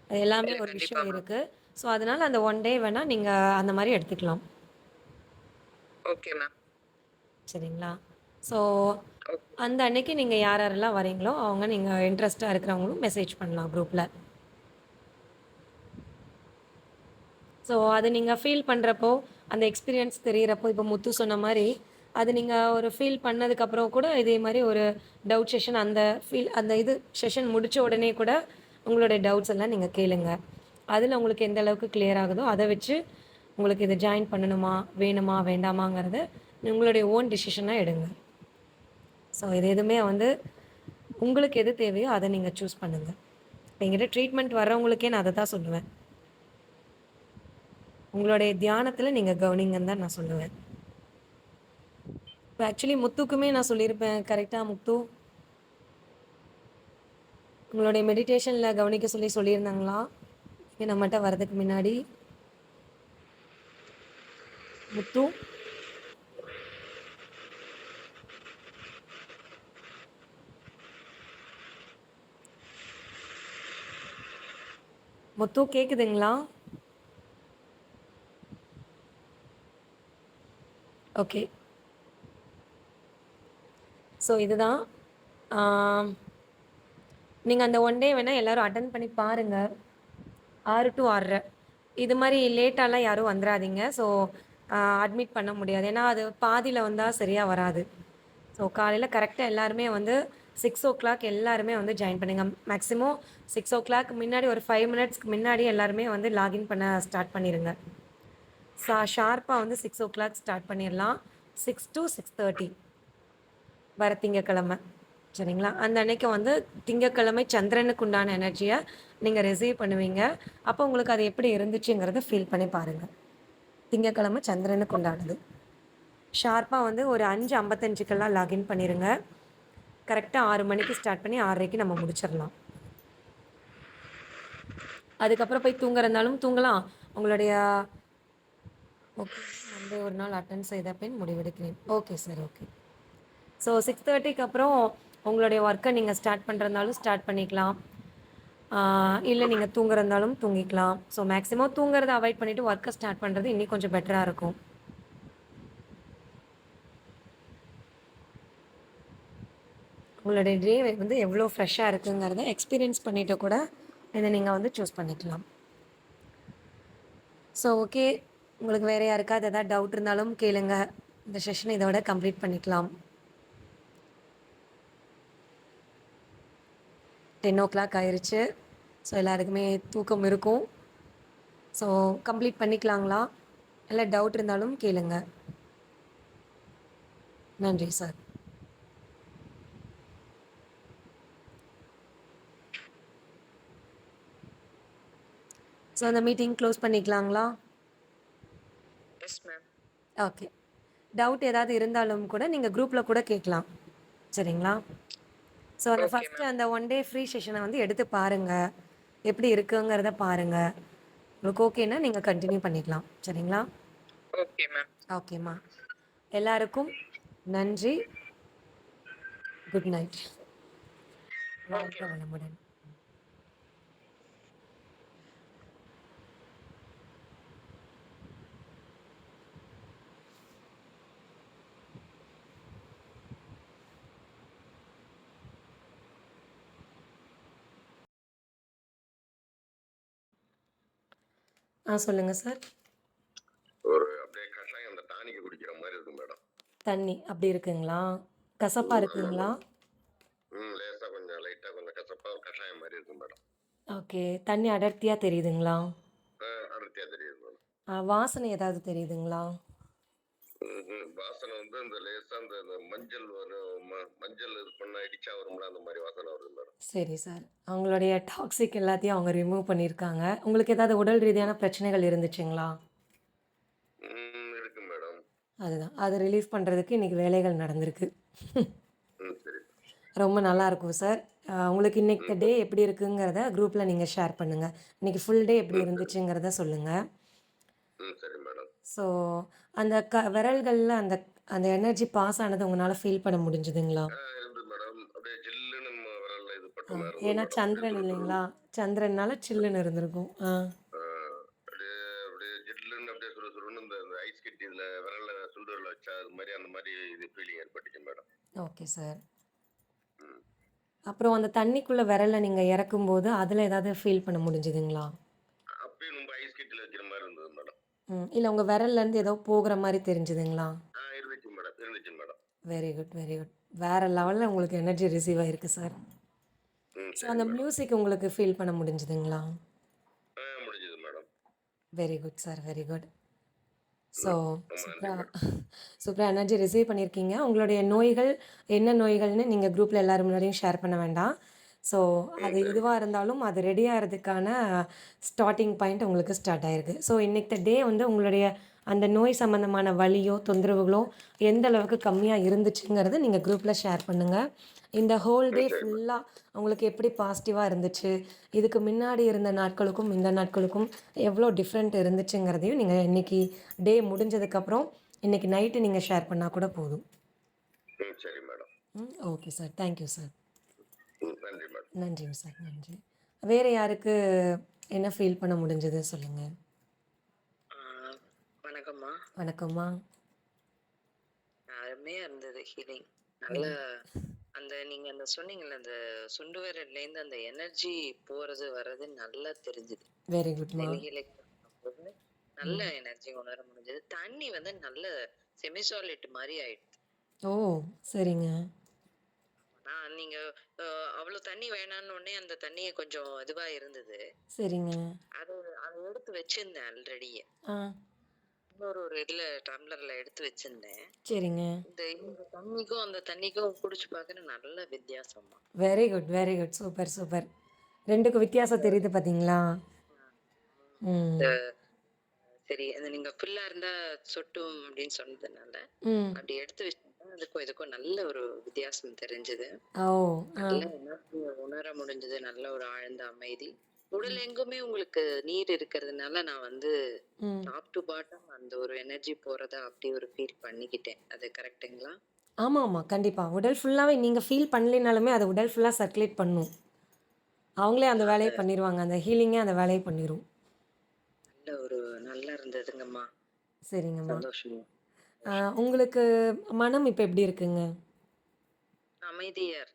அது எல்லாமே இல்ல ஒரு கண்டிப்பா விஷயம் மேம். இருக்கு. ஸோ அதனால அந்த 1 டே வேணா நீங்க அந்த மாரி எடுத்துக்கலாம். Okay ma'am. சரிங்களா? So okay. அந்த அன்னைக்கு நீங்க யார் யாரெல்லாம் வரீங்களோ, அவங்க நீங்க இன்ட்ரெஸ்ட்டா இருக்கிறவங்களும் மெசேஜ் பண்ணலாம் குரூப்ல. ஸோ அது நீங்க ஃபீல் பண்றப்போ, அந்த எக்ஸ்பீரியன்ஸ் தெரியறப்போ, இப்போ முத்து சொன்ன மாரி, அது நீங்க ஒரு ஃபீல் பண்ணதுக்கப்புறம் கூட இதே மாரி ஒரு டவுட் செஷன் அந்த இது செஷன் முடிச்ச உடனே கூட உங்களுடைய டவுட்ஸ் எல்லாம் நீங்க கேளுங்க. அதுல உங்களுக்கு எந்த அளவுக்கு கிளியர் ஆகுதோ, அத வச்சு உங்களுக்கு இத ஜாயின் பண்ணணுமா? வேணுமா? வேண்டாமாங்கிறத உங்களுடைய ஓன் டிசிஷனா எடுங்க. ஸோ இது எதுவுமே வந்து உங்களுக்கு எது தேவையோ அத நீங்க சூஸ் பண்ணுங்க. என்கிட்ட ட்ரீட்மெண்ட் வர்றவங்களுக்கே நான் அத தான் சொல்லுவேன். உங்களுடைய தியானத்துல நீங்க கவனிங்கன்னு தான் நான் சொல்லுவேன். இப்ப ஆக்சுவலி முத்துக்குமே நான் சொல்லியிருப்பேன். கரெக்ட்டா முத்து? உங்களுடைய மெடிடேஷன்ல கவனிக்க சொல்லி சொல்லியிருந்தாங்களா? நீங்க நம்மட்ட வர்றதுக்கு முன்னாடி? முத்து? முத்து கேக்குதுங்களா? ஓகே. ஸோ இதுதான். ஆம். நீங்க அந்த 1 டே வேணா எல்லாரும் அட்டெண்ட் பண்ணி பாருங்க. 6 டூ 6:30. இது மாரி லேட்டாலாம் யாரும் வந்துராதீங்க. ஸோ அட்மிட் பண்ண முடியாது. ஏன்னா, அது பாதியில வந்தா சரியா வராது. ஸோ காலையில கரெக்ட்டா எல்லாருமே வந்து 6:00 எல்லாருமே வந்து ஜாயின் பண்ணுங்க. மேக்ஸிமம் 6:00 முன்னாடி ஒரு 5 மினிட்ஸ்க்கு முன்னாடி எல்லாருமே வந்து லாகின் பண்ண ஸ்டார்ட் பண்ணிருங்க. ஷார்ப்பா வந்து 6:00 ஸ்டார்ட் பண்ணிரலாம். 6 டூ 6:30 வர திங்கட்கிழமை. சரிங்களா? அந்த அன்னைக்கு வந்து திங்கட்கிழமை சந்திரனுக்கு உண்டான எனர்ஜிய நீங்க ரிசீவ் பண்ணுவீங்க. அப்போ உங்களுக்கு அது எப்படி இருந்துச்சுங்கிறத ஃபீல் பண்ணி பாருங்க. திங்கட்கிழமை சந்திரனுக்கு உண்டானது. ஷார்ப்பா வந்து ஒரு 5:55க்கெல்லாம் லாகின் பண்ணிருங்க. கரெக்ட்டா 6 மணிக்கு ஸ்டார்ட் பண்ணி 6:30க்கு நம்ம முடிச்சிரலாம். அதுக்கப்புறம் போய் தூங்குறதுனாலும் தூங்கலாம். உங்களுடைய ஓகே. மண்டே ஒரு நாள் அட்டெண்ட் செய்த பின் முடிவெடுக்கிறேன். Okay sir. ஓகே. ஸோ 6:30க்கு அப்புறம் உங்களுடைய ஒர்க்க நீங்க ஸ்டார்ட் பண்றதுனாலும் ஸ்டார்ட் பண்ணிக்கலாம். ஆ இல்ல நீங்க தூங்குறதுனாலும் தூங்கிக்கலாம். ஸோ மேக்ஸிமம் தூங்குறத அவாய்ட் பண்ணிட்டு ஒர்க்க ஸ்டார்ட் பண்றது இன்னும் கொஞ்சம் பெட்டரா இருக்கும். உங்களுடைய டே வந்து எவ்வளோ ஃப்ரெஷ்ஷா இருக்குங்கிறத எக்ஸ்பீரியன்ஸ் பண்ணிட்டு கூட இத நீங்க வந்து சூஸ் பண்ணிக்கலாம். So okay. உங்களுக்கு வேற யாருக்காவது ஏதாவது டவுட் இருந்தாலும் கேளுங்க. இந்த செஷன இதோட கம்ப்ளீட் பண்ணிக்கலாம். 10 o'clock ஆயிருச்சு. ஸோ எல்லாருக்குமே தூக்கம் இருக்கும். ஸோ கம்ப்ளீட் பண்ணிக்கலாங்களா? இல்லை டவுட் இருந்தாலும் கேளுங்க. நன்றி சார். ஸோ அந்த மீட்டிங் க்ளோஸ் பண்ணிக்கலாங்களா? Yes ma'am. ஓகே. டவுட் ஏதாவது இருந்தாலும் கூட நீங்கள் குரூப்பில் கூட கேட்கலாம். சரிங்களா? ஸோ அந்த ஓகே ஃபஸ்ட்டு மேம். அந்த 1 டே ஃப்ரீ செஷனை வந்து எடுத்து பாருங்கள். எப்படி இருக்குங்கிறத பாருங்கள். உங்களுக்கு ஓகேன்னா நீங்கள் கண்டினியூ பண்ணிக்கலாம். சரிங்களா? Okay ma'am. ஓகேம்மா. எல்லாருக்கும் நன்றி. Good night. வாழ்க ஓகே. வளமுடன். சொல்லுங்கள் சார். ஒரு அப்படியே கஷாயம் அந்த டானிக்கு குடிக்கிற மாதிரி இருக்கும் மேடம். தண்ணி அப்படி இருக்குங்களா? கசப்பாக ஆமாம் இருக்குங்களா? மேடம். லேசாக கொஞ்சம் லைட்டாக கொஞ்சம் கசப்பாக கஷாயம் மாதிரி இருக்கும் மேடம். ஓகே. தண்ணி அடர்த்தியாக தெரியுதுங்களா? அடர்த்தியாக தெரியுது மேடம். வாசனை ஏதாவது தெரியுதுங்களா? வாசனை வந்து இந்த லேசாக அந்த இந்த மஞ்சள் வரும் மஞ்சள் இது பண்ண இடிச்சா வரும்ல அந்த மாதிரி வாசனை வருது மேடம். சரி சார். அவங்களுடைய டாக்ஸிக் எல்லாத்தையும் அவங்க ரிமூவ் பண்ணியிருக்காங்க. உங்களுக்கு ஏதாவது உடல் ரீதியான பிரச்சனைகள் இருந்துச்சுங்களா? இருக்கு மேடம். அதுதான். அது ரிலீஃப் பண்ணுறதுக்கு இன்றைக்கி வேலைகள் நடந்திருக்கு. சரி. ரொம்ப நல்லாயிருக்கும் சார். உங்களுக்கு இன்றைக்கி டே எப்படி இருக்குங்கிறத குரூப்பில் நீங்கள் ஷேர் பண்ணுங்கள். இன்றைக்கி ஃபுல் டே எப்படி இருந்துச்சுங்கிறத சொல்லுங்கள். சரி மேடம். ஸோ அந்த விரல்களில் அந்த அந்த எனர்ஜி பாஸ் ஆனது உங்களால் ஃபீல் பண்ண முடிஞ்சுதுங்களா? இருந்து மேடம் அப்படியே ஜில்லுன்னு நம்ம விரல்ல இது பட்ட மாதிரி இருந்தது ஏன்னா மேடம். சந்திரன் இல்லைங்களா? சந்திரனால சில்லுன்னு இருந்திருக்கும். அப்படியே அப்படியே ஜில்லுன்னு அப்படியே சுறுசுறுன்னு இந்த ஐஸ் கட்டி இதில் விரல்ல சுண்டுவரில் வச்சா அது மாதிரி அந்த மாதிரி இது ஃபீலிங் ஏற்பட்டுச்சு மேடம். Okay sir. அப்புறம் அந்த தண்ணிக்குள்ளே விரலை நீங்கள் இறக்கும்போது அதில் ஏதாவது ஃபீல் பண்ண முடிஞ்சுதுங்களா? அப்பயும் ரொம்ப ஐஸ் கட்டியில் வைக்கிற மாதிரி இருந்தது மேடம். இல்லை உங்கள் விரல்லேருந்து ஏதோ போகிற மாதிரி தெரிஞ்சுதுங்களா? இருந்துச்சு மேடம், இருந்துச்சு madam. Very good, very good. வேறு லெவலில் உங்களுக்கு எனர்ஜி ரிசீவ் ஆகிருக்கு சார். ஸோ சரி அந்த மேடம். மியூசிக் உங்களுக்கு ஃபீல் பண்ண முடிஞ்சுதுங்களா? முடிஞ்சது madam. Very good sir, very good. So ரொம்ப நன்றி மேடம். சூப்பராக எனர்ஜி ரிசீவ் பண்ணியிருக்கீங்க. உங்களுடைய நோய்கள் என்ன நோய்கள்னு நீங்கள் குரூப்பில் எல்லோரும் முன்னாடியும் ஷேர் பண்ண வேண்டாம். ஸோ அது எதுவாக இருந்தாலும் அது ரெடி ஆகிறதுக்கான ஸ்டார்டிங் பாயிண்ட் உங்களுக்கு ஸ்டார்ட் ஆகிருக்கு. ஸோ இன்றைக்கி டே வந்து உங்களுடைய அந்த நோய் சம்மந்தமான வலியோ தொந்தரவுகளோ எந்த அளவுக்கு கம்மியாக இருந்துச்சுங்கிறத நீங்கள் குரூப்பில் ஷேர் பண்ணுங்கள். இந்த ஹோல் டே ஃபுல்லாக உங்களுக்கு எப்படி பாசிட்டிவாக இருந்துச்சு, இதுக்கு முன்னாடி இருந்த நாட்களுக்கும் இந்த நாட்களுக்கும் எவ்வளோ டிஃப்ரெண்ட் இருந்துச்சுங்கிறதையும் நீங்கள் இன்றைக்கி டே முடிஞ்சதுக்கப்புறம் இன்றைக்கி நைட்டு நீங்கள் ஷேர் பண்ணால் கூட போதும். சரி madam. Okay sir. Thank you sir. நன்றி மேடம். நன்றிங்க சார், நன்றி. வேறு யாருக்கு என்ன ஃபீல் பண்ண முடிஞ்சது சொல்லுங்கள். வணக்கம்மா. வணக்கம்மா. அருமையா இருந்தது ஹீலிங். நல்லா அந்த நீங்க அந்த சொன்னீங்கல்ல அந்த சுண்டு விரல்லேருந்து அந்த எனர்ஜி போறது வர்றது நல்லா தெரிஞ்சுது. வெரி குட்மா. நல்ல எனர்ஜி உணர முடிஞ்சது. தண்ணி வந்து நல்ல செமிசாலிட் மாதிரி ஆயிடுச்சு. ஓ சரிங்க. நீங்க அவ்வளவு தண்ணி வேணான்னு உடனே அந்த தண்ணிய கொஞ்சம் இதுவா இருந்தது. சரிங்க. அதை எடுத்து வச்சிருந்தேன் ஆல்ரெடியே. இன்னொரு இதுல டம்ளர்ல எடுத்து வச்சிருந்தேன். சரிங்க. இந்த தண்ணிக்கும் அந்த தண்ணிக்கும் குடிச்சு பார்க்கறேன், நல்ல வித்தியாசமா. Very good, very good. Super, super. 2க்கும் வித்தியாசம் தெரியுது பார்த்தீங்களா? சரி, அது நீங்க ஃபுல்லா இருந்தா சொட்டும் அப்படின்னு சொன்னதுனால அப்படி எடுத்து வச்சிருந்தேன். அதுக்கும் இதுக்கும் நல்ல ஒரு வித்தியாசம் தெரிஞ்சது. நல்ல உணர முடிஞ்சது. நல்ல ஒரு ஆழ்ந்த அமைதி. உடல் எங்குமே உங்களுக்கு நீர் இருக்கிறதுனால நான் வந்து டாப் டு பாட்டம் அந்த ஒரு எனர்ஜி போறதா அப்படி ஒரு ஃபீல் பண்ணிக்கிட்டேன். அது கரெக்ட்டுங்களா? ஆமாம் ஆமாம் கண்டிப்பாக. உடல் ஃபுல்லாகவே நீங்கள் ஃபீல் பண்ணலைனாலுமே அது உடல் ஃபுல்லாக சர்க்குலேட் பண்ணும். அவங்களே அந்த வேலையை பண்ணிடுவாங்க. அந்த ஹீலிங்கே அந்த வேலையை பண்ணிடும். நல்ல ஒரு நல்லா இருந்ததுங்கம்மா. சரிங்கம்மா. சந்தோஷம். உங்களுக்கு மனம் இப்போ எப்படி இருக்குங்க? அமைதியா இருக்கு.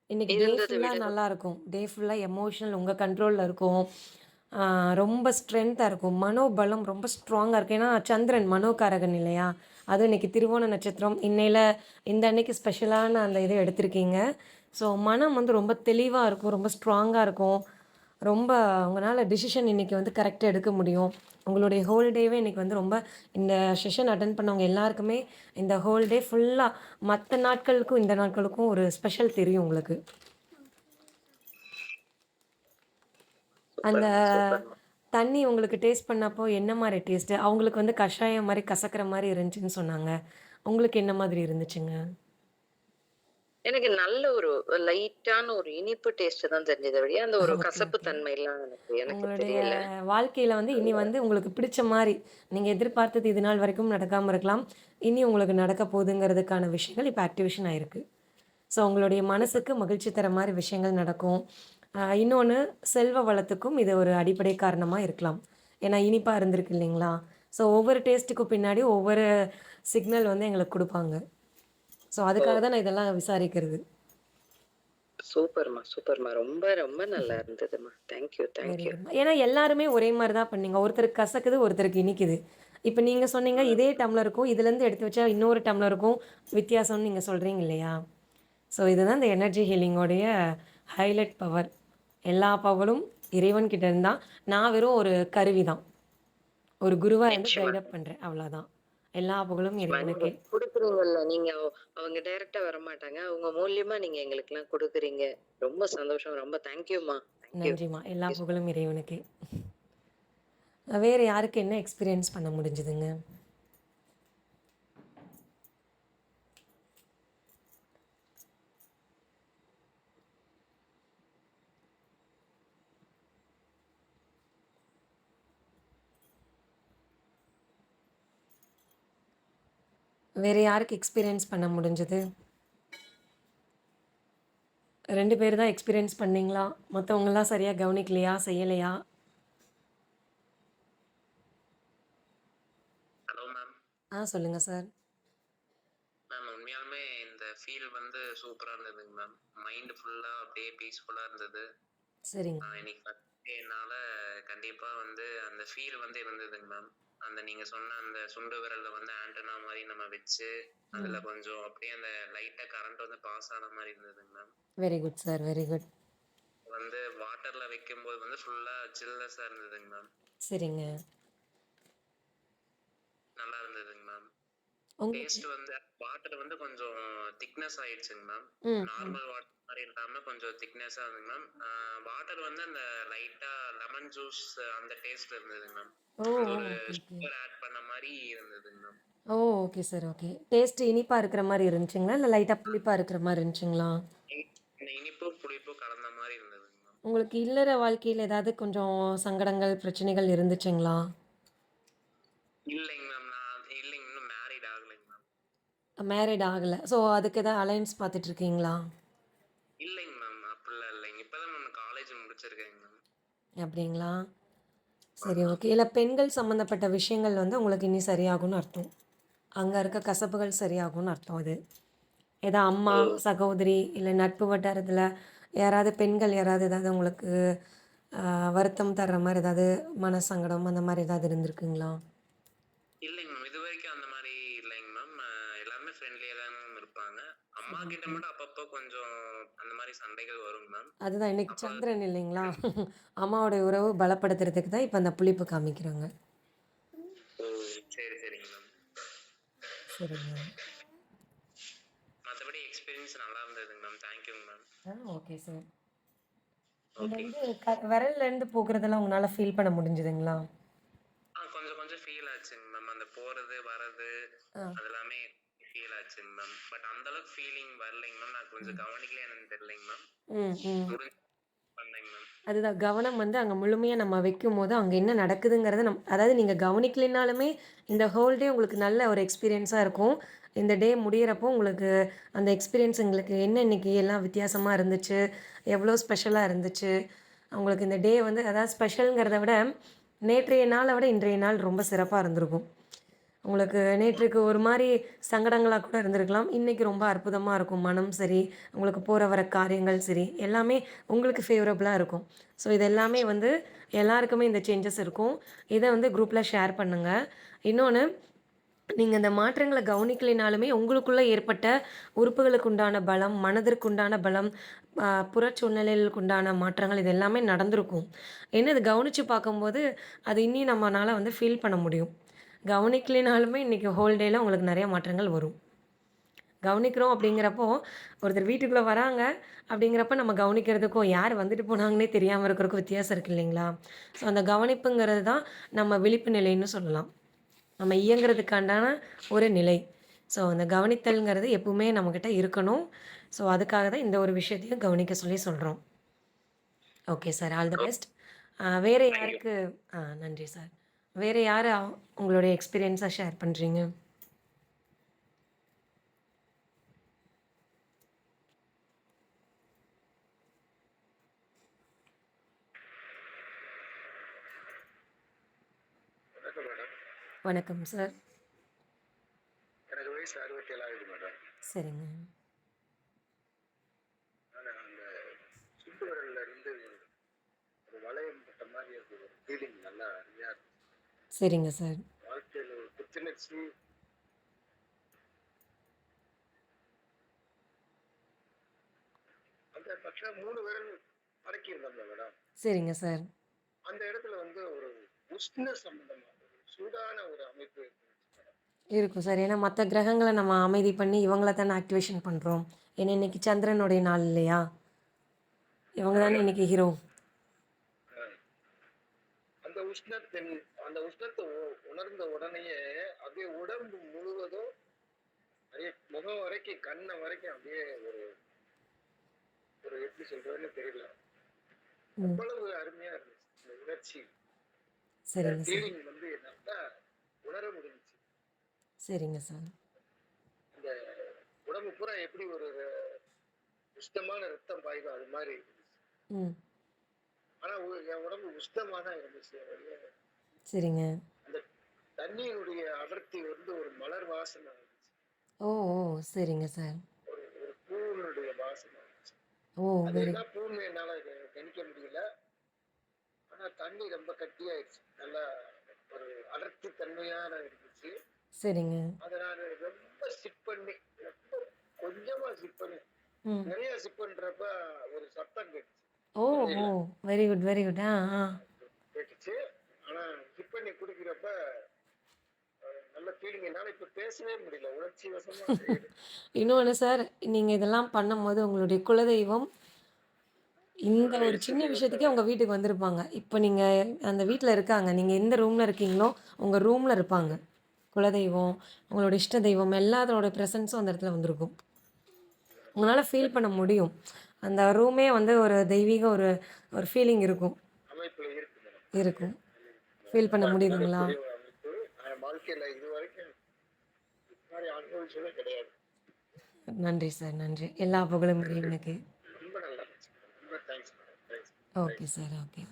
இன்னைக்கு டே ஃபுல்லாக நல்லா இருக்கும். டே ஃபுல்லாக எமோஷனல் உங்கள் கண்ட்ரோலில் இருக்கும். ரொம்ப ஸ்ட்ரென்த்தாக இருக்கும். மனோபலம் ரொம்ப ஸ்ட்ராங்காக இருக்கும். ஏன்னா சந்திரன் மனோகாரகன் இல்லையா? அதுவும் இன்றைக்கி திருவோண நட்சத்திரம். இன்னையில் இந்த அன்னைக்கு ஸ்பெஷலான அந்த இதை எடுத்திருக்கீங்க. ஸோ மனம் வந்து ரொம்ப தெளிவா இருக்கும். ரொம்ப ஸ்ட்ராங்கா இருக்கும். ரொம்ப உங்களால டிசிஷன் இன்னைக்கு வந்து கரெக்ட்டா எடுக்க முடியும். உங்களுடைய ஹோல் டேவே இன்னைக்கு வந்து ரொம்ப இந்த செஷன் அட்டெண்ட் பண்ணவங்க எல்லாருக்குமே இந்த ஹோல் டே ஃபுல்லா மத்த நாட்களுக்கும், இந்த நாட்களுக்கும் ஒரு ஸ்பெஷல் தெரியும் உங்களுக்கு. அந்த சூப்பர்மா சூப்பர்மா. தண்ணி உங்களுக்கு டேஸ்ட் பண்ணப்போ என்ன மாரி டேஸ்ட்டு? அவங்களுக்கு வந்து கஷாயம் மாரி கசக்குற மாரி இருந்துச்சுன்னு சொன்னாங்க. உங்களுக்கு என்ன மாதிரி இருந்துச்சுங்க? எனக்கு நல்ல ஒரு லைட்டான ஒரு இனிப்பு டேஸ்ட் தான் தெரிஞ்சதே ஒழிய, அந்த ஒரு ஓகே, கசப்பு ஓகே. தன்மைலாம் எனக்கு எனக்கு உங்களுடைய தெரியல. வாழ்க்கையில வந்து இனி வந்து உங்களுக்கு பிடிச்ச மாரி, நீங்க எதிர்பார்த்தது இது நாள் வரைக்கும் நடக்காம இருக்கலாம். இனி உங்களுக்கு நடக்க போதுங்கிறதுக்கான விஷயங்கள் இப்ப ஆக்டிவேஷன் ஆயிருக்கு. ஸோ உங்களுடைய மனசுக்கு மகிழ்ச்சி தர மாரி விஷயங்கள் நடக்கும். இன்னொன்னு செல்வ வளத்துக்கும் இது ஒரு அடிப்படை காரணமா இருக்கலாம். ஏன்னா இனிப்பா இருந்திருக்கு இல்லைங்களா? ஸோ ஒவ்வொரு டேஸ்ட்டுக்கும் பின்னாடி ஒவ்வொரு சிக்னல் வந்து எங்களுக்கு குடுப்பாங்க. ஸோ ஓ! அதுக்காக தான் நான் இதெல்லாம் விசாரிக்கிறது. சூப்பர்மா, சூப்பர்மா. ரொம்ப ரொம்ப நல்லா இருந்ததும்மா. Thank you, thank very you. Good. ஏன்னா எல்லாருமே ஒரே மாரி தான் பண்ணீங்க. ஒருத்தருக்கு கசக்குது, ஒருத்தருக்கு இனிக்குது. இப்ப நீங்க சொன்னீங்க, ம். இதே டம்ளருக்கும், இதுலருந்து எடுத்து வச்சா இன்னொரு டம்ளருக்கும் வித்தியாசம்னு நீங்க சொல்றீங்க இல்லையா? ஸோ இதுதான் இந்த எனர்ஜி ஹீலிங்கோடைய ஹைலைட் பவர். எல்லா பவரும் இறைவன் கிட்ட இருந்து தான். நான் வெறும் ஒரு கருவி தான். ஒரு குருவா இருந்து நிச்சயமா, கைட் அப் பண்றேன். அவ்வளோதான். எல்லா புகழும் நிச்சயமா. நீங்க இறைவனுக்கே. குடுக்குறீங்கல்ல, நீங்க அவங்க டைரக்ட்டா வரமாட்டாங்க. அவங்க மூலியமா நீங்க எங்களுக்கெல்லாம் குடுக்குறீங்க. ரொம்ப சந்தோஷம். ரொம்ப தேங்க் யூம்மா. Thank you. நன்றிம்மா. எல்லா தேங்க் யூ. புகழும் இறைவனுக்கே. வேற யாருக்கு என்ன எக்ஸ்பீரியன்ஸ் பண்ண முடிஞ்சதுங்க? வேற யாருக்கு எக்ஸ்பீரியன்ஸ் பண்ண முடிஞ்சது? 2 பேர் தான் எக்ஸ்பீரியன்ஸ் பண்ணீங்களா? மத்தவங்கலாம் சரியா கவனிக்கலையா? செய்யலையா? Hello ma'am. சொல்லுங்க சார். மேம் உண்மையாலுமே இந்த ஃபீல் வந்து சூப்பரா இருந்ததுங்க மேம். மைண்ட் ஃபுல்லா அப்படியே பீஸ்ஃபுல்லா இருந்தது. சரிங்க. இன்னைக்கு ஃபர்ஸ்ட் டே என்னால கண்டிப்பா வந்து அந்த ஃபீல் வந்து இருந்ததுங்க மேம். அந்த நீங்க சொன்ன அந்த சுண்டு விரல்ல வந்து ஆண்டனா மாரி நம்ம வச்சு, அதுல ம். கொஞ்சம் அப்படியே அந்த லைட்டா கரண்ட் வந்து பாஸ் ஆன மாரி இருந்ததுங்க ma'am. Very good sir. Very good. வந்து வாட்டர்ல வைக்கும்போது வந்து ஃபுல்லா சில்னஸா இருந்ததுங்க மேம். சரிங்க. நல்லா இருந்ததுங்க மேம். உங்களுக்கு டேஸ்ட் வந்து வாட்டர் வந்து கொஞ்சம் திக்னஸ் ஆயிடுச்சுங்க மேம். ம், ம். நார்மல் வாட்டர் மாதிரி இல்லாம கொஞ்சம் திக்னஸா இருந்துங்க மேம். வாட்டர் வந்து அந்த லைட்டா லெமன் ஜூஸ் அந்த டேஸ்ட் இருந்ததுங்க மேம். ஓ! அந்த ஓ! ஒரு ஓகே, ஓகே. சுகர் ஆட் பண்ண மாதிரி இருந்ததுங்க ma'am. Oh! Okay sir. Okay. Taste இனிப்பா இருக்கிற மாரி இருந்துச்சுங்களா? இல்ல லைட்டா புளிப்பா இருக்கிற மாரி இருந்துச்சுங்களா? இந்த இனிப்பு புளிப்பு கலந்த மாதிரி இருந்ததுங்க மேம். உங்களுக்கு இல்லற வாழ்க்கையில ஏதாவது கொஞ்சம் சங்கடங்கள், பிரச்சனைகள் இருந்துச்சுங்களா? இல்லைங்க மேம், நான் இல்லைங்க, இன்னும் மேரிட் ஆகலைங்க மேம். மேரிட் ஆகல. ஸோ அதுக்கு ஏதாவது அலைன்ஸ் பார்த்துட்டு இருக்கீங்களா? இல்லைங்க மேம், அப்படிலாம் இல்லைங்க. இப்பதான் மேம் காலேஜ் முடிச்சிருக்கேங்க மேம். அப்படிங்களா? சரி, ஆமா. ஓகே. இல்ல பெண்கள் சம்மந்தப்பட்ட விஷயங்கள் வந்து உங்களுக்கு இனி சரியாகும்னு அர்த்தம். அங்க இருக்க கசப்புகள் சரியாகும்னு அர்த்தம் அது. ஏதா அம்மா, ஓ, சகோதரி இல்ல நட்பு வட்டாரத்தில யாராவது பெண்கள் யாராவது ஏதாவது உங்களுக்கு அ வருத்தம் தர்ற மாரி ஏதாவது மனசங்கடம் அந்த மாரி ஏதாவது இருந்திருக்குங்களா? இல்லைங்க மேம், இது வரைக்கும் அந்த மாதிரி இல்லைங்க மேம். எல்லாருமே ஃப்ரெண்ட்லியா தான் மேம் இருப்பாங்க. அம்மா சரி, கிட்ட ஓகே. மட்டும் அப்பப்போ கொஞ்சம் அந்த மாதிரி சண்டைகள் வருங்க மேம். அதுதான் இன்னைக்கு அப்போ சந்திரன் இல்லைங்களா? அம்மாவோட உறவு பலப்படுத்துறதுக்கு தான் இப்ப அந்த புளிப்பு காமிக்கிறாங்க. ஓ, சரி சரிங்க மேம். சரிங்க. மற்றபடி எக்ஸ்பீரியன்ஸ் நல்லா இருந்ததுங்க மேம். தேங்க்யூங்க மேம். Okay sir. இந்த ஓகே. இது விரல்லேருந்து போகுறதெல்லாம் உங்களால ஃபீல் பண்ண முடிஞ்சுதுங்களா? கொஞ்சம் கொஞ்சம் ஃபீல் ஆச்சுங்க மேம். அந்த போறது வரது ஆ. அது எல்லாமே ஃபீல் ஆச்சுங்க மேம். பட் அந்த அளவுக்கு ஃபீலிங் வரலைங்க மேம். நான் கொஞ்சம் ம். கவனிக்கலையா என்னன்னு தெரியலைங்க மேம். ம், ம். முடிஞ்சு பண்ணேங்க மேம். அதுதான் கவனம் வந்து அங்க முழுமையா நம்ம வைக்கும்போது, அங்க என்ன நடக்குதுங்கிறத அதாவது நீங்க கவனிக்கலைனாலுமே, இந்த ஹோல் டே உங்களுக்கு நல்ல ஒரு எக்ஸ்பீரியன்ஸா இருக்கும். இந்த டே முடியிறப்போ உங்களுக்கு அந்த எக்ஸ்பீரியன்ஸ் உங்களுக்கு என்ன இன்னைக்கு எல்லாம் வித்தியாசமா இருந்துச்சு, எவ்வளோ ஸ்பெஷலா இருந்துச்சு, உங்களுக்கு இந்த டே வந்து அதாவது ஸ்பெஷல்ங்கிறத விட, நேற்றைய நாள விட இன்றைய நாள் ரொம்ப சிறப்பா இருந்திருக்கும். உங்களுக்கு நேற்றைக்கு ஒரு மாரி சங்கடங்களா கூட இருந்திருக்கலாம். இன்னைக்கு ரொம்ப அற்புதமா இருக்கும். மனம் சரி, உங்களுக்கு போற வர காரியங்கள் சரி, எல்லாமே உங்களுக்கு ஃபேவரபுளா இருக்கும். ஸோ இது எல்லாமே வந்து எல்லாருக்குமே இந்த சேஞ்சஸ் இருக்கும். இத வந்து குரூப்ல ஷேர் பண்ணுங்க. இன்னொன்னு நீங்க அந்த மாற்றங்கள கவனிக்கலைனாலுமே, உங்களுக்குள்ள ஏற்பட்ட உறுப்புகளுக்கு உண்டான பலம், மனதிற்கு உண்டான பலம், புறச் சூழ்நிலைகளுக்கு உண்டான மாற்றங்கள் இது எல்லாமே நடந்திருக்கும். ஏன்னா, இத கவனிச்சு பார்க்கும்போது, அது இன்னியும் நம்மனால வந்து ஃபீல் பண்ண முடியும். கவனிக்கலைனாலுமே இன்னைக்கு ஹோல் டேல உங்களுக்கு நெறைய மாற்றங்கள் வரும். கவனிக்கிறோம் அப்படிங்கிறப்போ, ஒருத்தர் வீட்டுக்குள்ள வராங்க அப்படிங்கிறப்ப நம்ம கவனிக்கிறதுக்கும், யார் வந்துட்டு போனாங்கன்னே தெரியாம இருக்கிறதுக்கும் வித்தியாசம் இருக்கு இல்லைங்களா? ஸோ, அந்த கவனிப்புங்கிறது தான் நம்ம விழிப்பு நிலைன்னு சொல்லலாம். நம்ம இயங்குறதுக்காண்டான ஒரு நிலை. ஸோ, அந்த கவனித்தல்ங்கிறது எப்பவுமே நம்மகிட்ட இருக்கணும். ஸோ, அதுக்காக தான் இந்த ஒரு விஷயத்தையும் கவனிக்க சொல்லி சொல்றோம். Okay sir. All the best. வேற யாருக்கு நன்றி சார். வேற யாரு உங்களுடைய எக்ஸ்பீரியன்ஸ ஷேர் பண்றீங்க? வணக்கம் மேடம். வணக்கம் சார். எனக்கு வயசு 67 ஆகுது மேடம். சரிங்க. நான் அந்த சுண்டு விரல்ல இருந்து ஒரு வளையம் பட்ட மாதிரி இருக்கு. ஒரு ஃபீலிங் நல்லா அருமையா இருக்கு. சரிங்க சார். வாழ்க்கையில ஒரு புத்துணர்ச்சி. அந்த பக்கம் 3 விரல் மடக்கி இருந்தோம்ல மேடம். சரிங்க சார். அந்த இடத்துல வந்து ஒரு உஷ்ண சம்பந்தமா ஒரு சூடான ஒரு அமைப்பு இருந்துச்சு மேடம். இருக்கும் சார். ஏன்னா மத்த கிரகங்கள நம்ம அமைதி பண்ணி இவங்கள தானே ஆக்டிவேஷன் பண்றோம். ஏன்னா இன்னைக்கு சந்திரனுடைய நாள் இல்லையா? இவங்க தானே இன்னைக்கு ஹீரோ. அந்த உஷ்ணத்தின் அந்த உஷ்ணத்தை உணர்ந்த உடனேயே அப்படியே உடம்பு முழுவதும் அப்படியே முகம் வரைக்கும் கண்ணை வரைக்கும் அப்படியே ஒரு ஒரு எப்படி சொல்றதுன்னு தெரியல. ம். அவ்வளவு அருமையா இருந்துச்சு இந்த உணர்ச்சி. சரிங்க சார். ஃபீலிங் வந்து நல்லா உணர முடிஞ்சுச்சு. சரிங்க சார். இந்த உடம்பு பூரா எப்படி ஒரு உஷ்ணமான ரத்தம் பாயுதோ அது மாதிரி இருந்துச்சு. ம். ஆனா என் உடம்பு உஷ்ணமா தான் இருந்துச்சு. சரிங்க. அந்த தண்ணியினுடைய அடர்த்தி வந்து ஒரு மலர் வாசனை இருந்துச்சு. ஓ! ஓ! சரிங்க சார். ஒரு ஒரு பூவினுடைய வாசனை இருந்துச்சு. ஓ! அது வெரி என்ன பூன்னு என்னால கணிக்க முடியல. ஆனா தண்ணி ரொம்ப கட்டியாயிடுச்சு. நல்லா ஒரு அடர்த்தி தன்மையான இருந்துச்சு. சரிங்க. அதை நான் ரொம்ப சிப் பண்ணி ரொம்ப கொஞ்சமா சிப் பண்ணி ம். நிறைய சிப் பண்றப்ப ஒரு சத்தம் கேட்டுச்சு. Oh! Oh! Very good, very good. கேட்டுச்சு. ஆனா சிப் பண்ணி குடிக்கிறப்ப நல்ல ஃபீலிங். என்னால இப்ப பேசவே முடியல. உணர்ச்சி வசமா இன்னொன்னு சார், நீங்க இதெல்லாம் பண்ணும்போது உங்களுடைய குலதெய்வம் இந்த ஒரு சின்ன விஷயத்துக்கே உங்க வீட்டுக்கு வந்திருப்பாங்க. இப்ப நீங்க அந்த வீட்ல இருக்காங்க. நீங்க எந்த ரூம்ல இருக்கீங்களோ, உங்க ரூம்ல இருப்பாங்க. குலதெய்வம், உங்களோட இஷ்ட தெய்வம் எல்லாத்தோட பிரசன்ஸும் அந்த இடத்துல வந்திருக்கும். உங்களால ஃபீல் பண்ண முடியும். அந்த ரூமே வந்து ஒரு தெய்வீக ஒரு ஒரு ஃபீலிங் இருக்கும். அமைப்புல இருக்கு மேடம். இருக்கும். ஃபீல் பண்ண முடியுதுங்களா? பெரிய ஒரு அமைப்பு. நான் வாழ்க்கையில இது வரைக்கும் இது மாதிரி அனுபவிச்சதே கிடையாது. நன்றி சார். நன்றி. எல்லா புகழும் இறைவனுக்கு. ரொம்ப நல்லா இருந்துச்சு. ரொம்ப thanks madam. Thanks. Okay sir. Okay.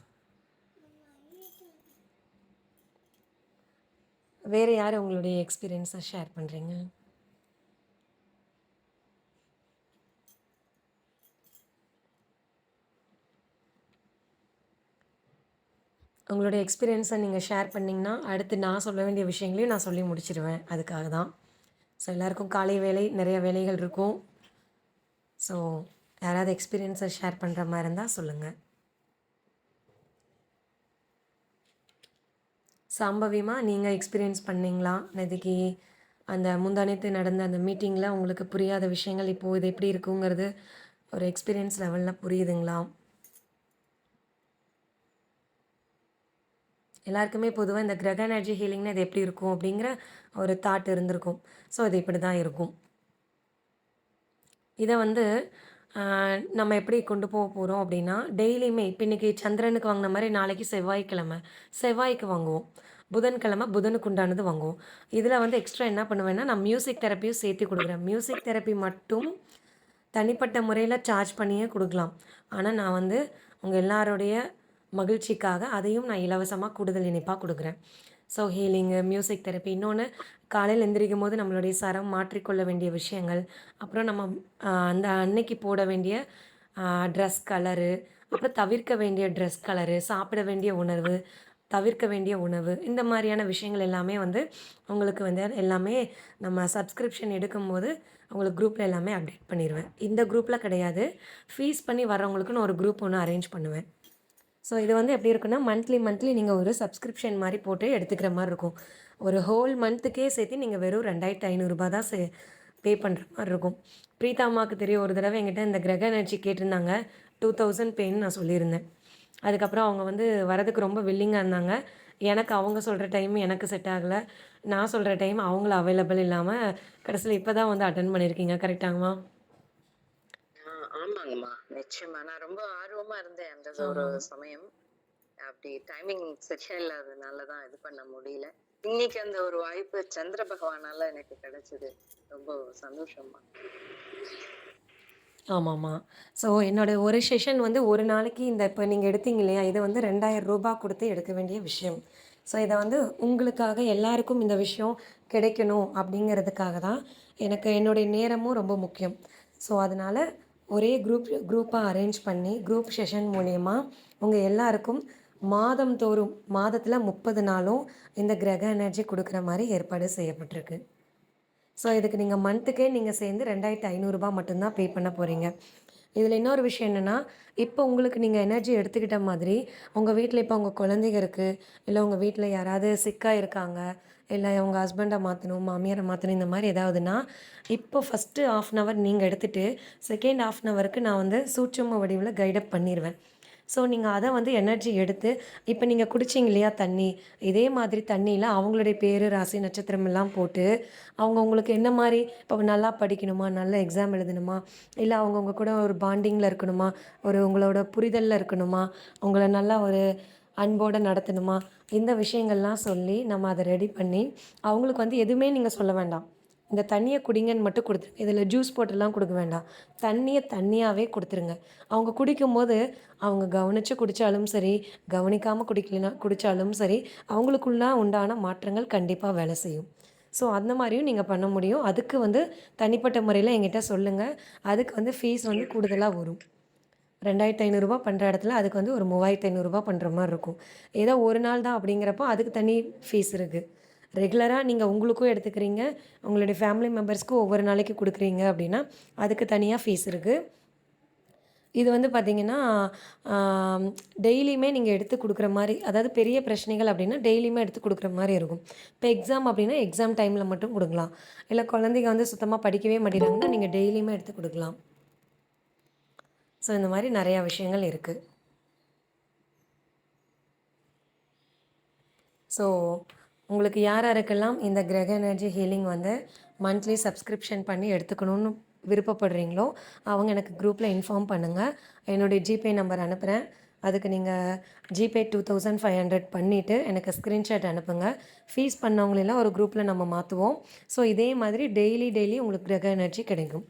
வேற யாரு உங்களுடைய எக்ஸ்பீரியன்ஸ ஷேர் பண்றீங்க? உங்களுடைய எக்ஸ்பீரியன்ஸ நீங்க ஷேர் பண்ணீங்கன்னா, அடுத்து நான் சொல்ல வேண்டிய விஷயங்களையும் நான் சொல்லி முடிச்சிருவேன். அதுக்காக தான். ஸோ எல்லாருக்கும் காலை வேலை, நிறைய வேலைகள் இருக்கும். ஸோ யாராவது எக்ஸ்பீரியன்ஸ ஷேர் பண்ற மாரி இருந்தா சொல்லுங்க. சாம்பவியமா நீங்க எக்ஸ்பீரியன்ஸ் பண்ணீங்களா? நேத்தைக்கு அந்த முந்தாநேத்து நடந்த அந்த மீட்டிங்ல உங்களுக்கு புரியாத விஷயங்கள் இப்போ இது எப்படி இருக்குங்கிறது ஒரு எக்ஸ்பீரியன்ஸ் லெவல்ல புரியுதுங்களா? எல்லாருக்குமே பொதுவா இந்த கிரக எனர்ஜி ஹீலிங்னா இது எப்படி இருக்கும் அப்படிங்கிற ஒரு தாட் இருந்திருக்கும். ஸோ இது இப்படி தான் இருக்கும். இத வந்து நம்ம எப்படி கொண்டு போறோம் அப்படின்னா, டெய்லியுமே இப்ப இன்னைக்கு சந்திரனுக்கு வாங்குன மாரி நாளைக்கு செவ்வாய்க்கிழமை, செவ்வாய்க்கு வாங்குவோம். புதன்கிழமை புதனுக்கு உண்டானது வாங்குவோம். இதில வந்து எக்ஸ்ட்ரா என்ன பண்ணுவேன்னா, நான் மியூசிக் தெரப்பியும் சேர்த்து குடுக்குறேன். மியூசிக் தெரப்பி மட்டும் தனிப்பட்ட முறையில சார்ஜ் பண்ணியே குடுக்கலாம். ஆனா நான் வந்து உங்க எல்லாருடைய மகிழ்ச்சிக்காக அதையும் நான் இலவசமா கூடுதல் இணைப்பா குடுக்குறேன். ஸோ ஹீலிங்கு, மியூசிக் தெரப்பி இன்னொன்னு காலையில எந்திரிக்கும்போது நம்மளுடைய சரம் மாற்றிக்கொள்ள வேண்டிய விஷயங்கள், அப்புறம் நம்ம அந்த அன்னைக்கு போட வேண்டிய ட்ரெஸ் கலரு, அப்புறம் தவிர்க்க வேண்டிய ட்ரெஸ் கலரு, சாப்பிட வேண்டிய உணவு, தவிர்க்க வேண்டிய உணவு, இந்த மாதிரியான விஷயங்கள் எல்லாமே வந்து உங்களுக்கு வந்து எல்லாமே நம்ம சப்ஸ்கிரிப்ஷன் எடுக்கும்போது உங்களுக்கு குரூப்பில் எல்லாமே அப்டேட் பண்ணிடுவேன். இந்த குரூப்பில் கிடையாது, ஃபீஸ் பண்ணி வர்றவங்களுக்குன்னு ஒரு குரூப் ஒன்று அரேஞ்ச் பண்ணுவேன். ஸோ இது வந்து எப்படி இருக்குன்னா, மந்த்லி நீங்கள் ஒரு சப்ஸ்கிரிப்ஷன் மாதிரி போட்டு எடுத்துக்கிற மாதிரி இருக்கும். ஒரு ஹோல் மந்த்துக்கே சேர்த்து நீங்கள் வெறும் 2500 தான் பே பண்ணுற மாதிரி இருக்கும். பிரீதா அம்மாவுக்கு தெரியும், ஒரு தடவை என்கிட்ட இந்த கிரக எனர்ஜி கேட்டிருந்தாங்க. 2000 பேன்னு நான் சொல்லியிருந்தேன். அதுக்கப்புறம் அவங்க வந்து வரதுக்கு ரொம்ப வில்லிங்காக இருந்தாங்க. எனக்கு அவங்க சொல்கிற டைம் எனக்கு செட் ஆகலை, நான் சொல்கிற டைம் அவங்கள அவைலபிள் இல்லாமல் கடைசியில் இப்போ தான் வந்து அட்டன் பண்ணியிருக்கீங்க. கரெக்டாங்கம்மா? ஆமாங்கம்மா, நிச்சயமா. நான் ரொம்ப ஆர்வமா இருந்தேன் அந்த ஒரு சமயம். அப்படி டைமிங் சரியா இல்லாதனாலதான் இது பண்ண முடியல. இன்னைக்கு அந்த ஒரு வாய்ப்பு சந்திர பகவானால எனக்கு கிடைச்சது. ரொம்ப சந்தோஷமா. ஆமாம்மா. ஸோ என்னோட ஒரு செஷன் வந்து ஒரு நாளைக்கு இந்த இப்போ நீங்கள் எடுத்தீங்க இல்லையா, இது வந்து ரூ. 2000 கொடுத்து எடுக்க வேண்டிய விஷயம். ஸோ இதை வந்து உங்களுக்காக எல்லாருக்கும் இந்த விஷயம் கிடைக்கணும் அப்படிங்கிறதுக்காக தான் எனக்கு என்னுடைய நேரமும் ரொம்ப முக்கியம். ஸோ அதனால் ஒரே குரூப்பாக அரேஞ்ச் பண்ணி குரூப் செஷன் மூலயமா உங்கள் எல்லாருக்கும் மாதம் தோறும் மாதத்தில் 30 நாளும் இந்த கிரக எனர்ஜி கொடுக்குற மாதிரி ஏற்பாடு செய்யப்பட்டிருக்கு. ஸோ இதுக்கு நீங்கள் மந்த்துக்கே நீங்கள் சேர்ந்து 2500 மட்டும்தான் பே பண்ண போகிறீங்க. இதில் இன்னொரு விஷயம் என்னென்னா, இப்போ உங்களுக்கு நீங்கள் எனர்ஜி எடுத்துக்கிட்ட மாதிரி உங்கள் வீட்டில் இப்போ உங்கள் குழந்தைங்க இருக்குது, இல்லை உங்கள் வீட்டில் யாராவது சிக்காக இருக்காங்க, இல்லை உங்கள் ஹஸ்பண்டை மாற்றணும், மாமியாரை மாற்றணும், இந்த மாதிரி ஏதாவதுன்னா இப்போ ஃபஸ்ட்டு 1/2 hour நீங்கள் எடுத்துகிட்டு செகண்ட் 1/2 hourக்கு நான் வந்து சூட்சும வடிவில் கைடப் பண்ணிடுவேன். ஸோ நீங்கள் அதை வந்து எனர்ஜி எடுத்து இப்போ நீங்கள் குடிச்சிங்க இல்லையா தண்ணி, இதே மாதிரி தண்ணியில் அவங்களுடைய பேர், ராசி, நட்சத்திரம் எல்லாம் போட்டு அவங்க உங்களுக்கு என்ன மாதிரி இப்போ நல்லா படிக்கணுமா, நல்ல எக்ஸாம் எழுதணுமா, இல்லை அவங்கவுங்க கூட ஒரு பாண்டிங்கில் இருக்கணுமா, ஒரு உங்களோட புரிதலில் இருக்கணுமா, உங்களை நல்லா ஒரு அன்போடு நடத்தணுமா, இந்த விஷயங்கள்லாம் சொல்லி நம்ம அதை ரெடி பண்ணி அவங்களுக்கு வந்து எதுவுமே நீங்கள் சொல்ல வேண்டாம். இந்த தண்ணியை குடிங்கன்னு மட்டும் கொடுத்துருங்க. இதில் ஜூஸ் போட்டுலாம் கொடுக்க வேண்டாம். தண்ணியை தண்ணியாகவே கொடுத்துருங்க. அவங்க குடிக்கும்போது அவங்க கவனித்து குடித்தாலும் சரி, கவனிக்காமல் குடித்தாலும் சரி, அவங்களுக்குள்ள உண்டான மாற்றங்கள் கண்டிப்பாக வேலை செய்யும். ஸோ அந்த மாதிரியும் நீங்கள் பண்ண முடியும். அதுக்கு வந்து தனிப்பட்ட முறையில் என்கிட்ட சொல்லுங்கள். அதுக்கு வந்து ஃபீஸ் வந்து கூடுதலாக வரும். 2500 பண்ணுற இடத்துல அதுக்கு வந்து ஒரு 3500 பண்ணுற மாதிரி இருக்கும். ஏதோ ஒரு நாள் தான் அப்படிங்கிறப்போ அதுக்கு தனி ஃபீஸ் இருக்குது. ரெகுலராக நீங்கள் உங்களுக்கும் எடுத்துக்கிறீங்க, உங்களுடைய ஃபேமிலி மெம்பர்ஸ்க்கும் ஒவ்வொரு நாளைக்கு கொடுக்குறீங்க அப்படின்னா அதுக்கு தனியாக ஃபீஸ் இருக்குது. இது வந்து பார்த்திங்கன்னா டெய்லியுமே நீங்கள் எடுத்து கொடுக்குற மாதிரி, அதாவது பெரிய பிரச்சனைகள் அப்படின்னா டெய்லியுமே எடுத்து கொடுக்குற மாதிரி இருக்கும். இப்போ எக்ஸாம் அப்படின்னா எக்ஸாம் டைமில் மட்டும் கொடுக்கலாம். இல்லை குழந்தைங்க வந்து சுத்தமாக படிக்கவே மாட்டேங்கிறாங்கன்னா நீங்கள் டெய்லியுமே எடுத்து கொடுக்கலாம். ஸோ இந்த மாதிரி நிறையா விஷயங்கள் இருக்குது. ஸோ உங்களுக்கு யார் யாருக்கெல்லாம் இந்த கிரக எனர்ஜி ஹீலிங் வந்து மந்த்லி சப்ஸ்கிரிப்ஷன் பண்ணி எடுத்துக்கணும்னு விருப்பப்படுறீங்களோ அவங்க எனக்கு குரூப்பில் இன்ஃபார்ம் பண்ணுங்கள். என்னுடைய ஜிபே நம்பர் அனுப்புகிறேன். அதுக்கு நீங்கள் ஜிபே 2500 பண்ணிவிட்டு எனக்கு ஸ்க்ரீன்ஷாட் அனுப்புங்க. ஃபீஸ் பண்ணவங்களெல்லாம் ஒரு குரூப்பில் நம்ம மாற்றுவோம். ஸோ இதே மாதிரி டெய்லி உங்களுக்கு கிரக எனர்ஜி கிடைக்கும்.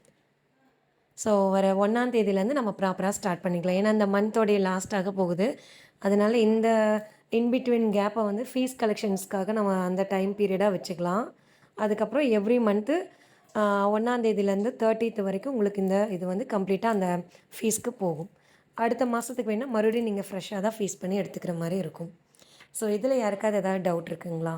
ஸோ வர 1ஆம் தேதியிலேருந்து நம்ம ப்ராப்பராக ஸ்டார்ட் பண்ணிக்கலாம். ஏன்னா இந்த மந்தோடைய லாஸ்ட்டாக போகுது. அதனால் இந்த இன்பிட்வீன் கேப்பை வந்து ஃபீஸ் கலெக்ஷன்ஸ்க்காக நம்ம அந்த டைம் பீரியடாக வச்சுக்கலாம். அதுக்கப்புறம் எவ்ரி மந்த்து 1ஆம் தேதியிலேருந்து 30th வரைக்கும் உங்களுக்கு இந்த இது வந்து கம்ப்ளீட்டாக அந்த ஃபீஸ்க்கு போகும். அடுத்த மாதத்துக்கு வேணால் மறுபடியும் நீங்கள் ஃப்ரெஷ்ஷாக தான் ஃபீஸ் பண்ணி எடுத்துக்கிற மாதிரி இருக்கும். ஸோ இதில் யாருக்காவது ஏதாவது டவுட் இருக்குங்களா?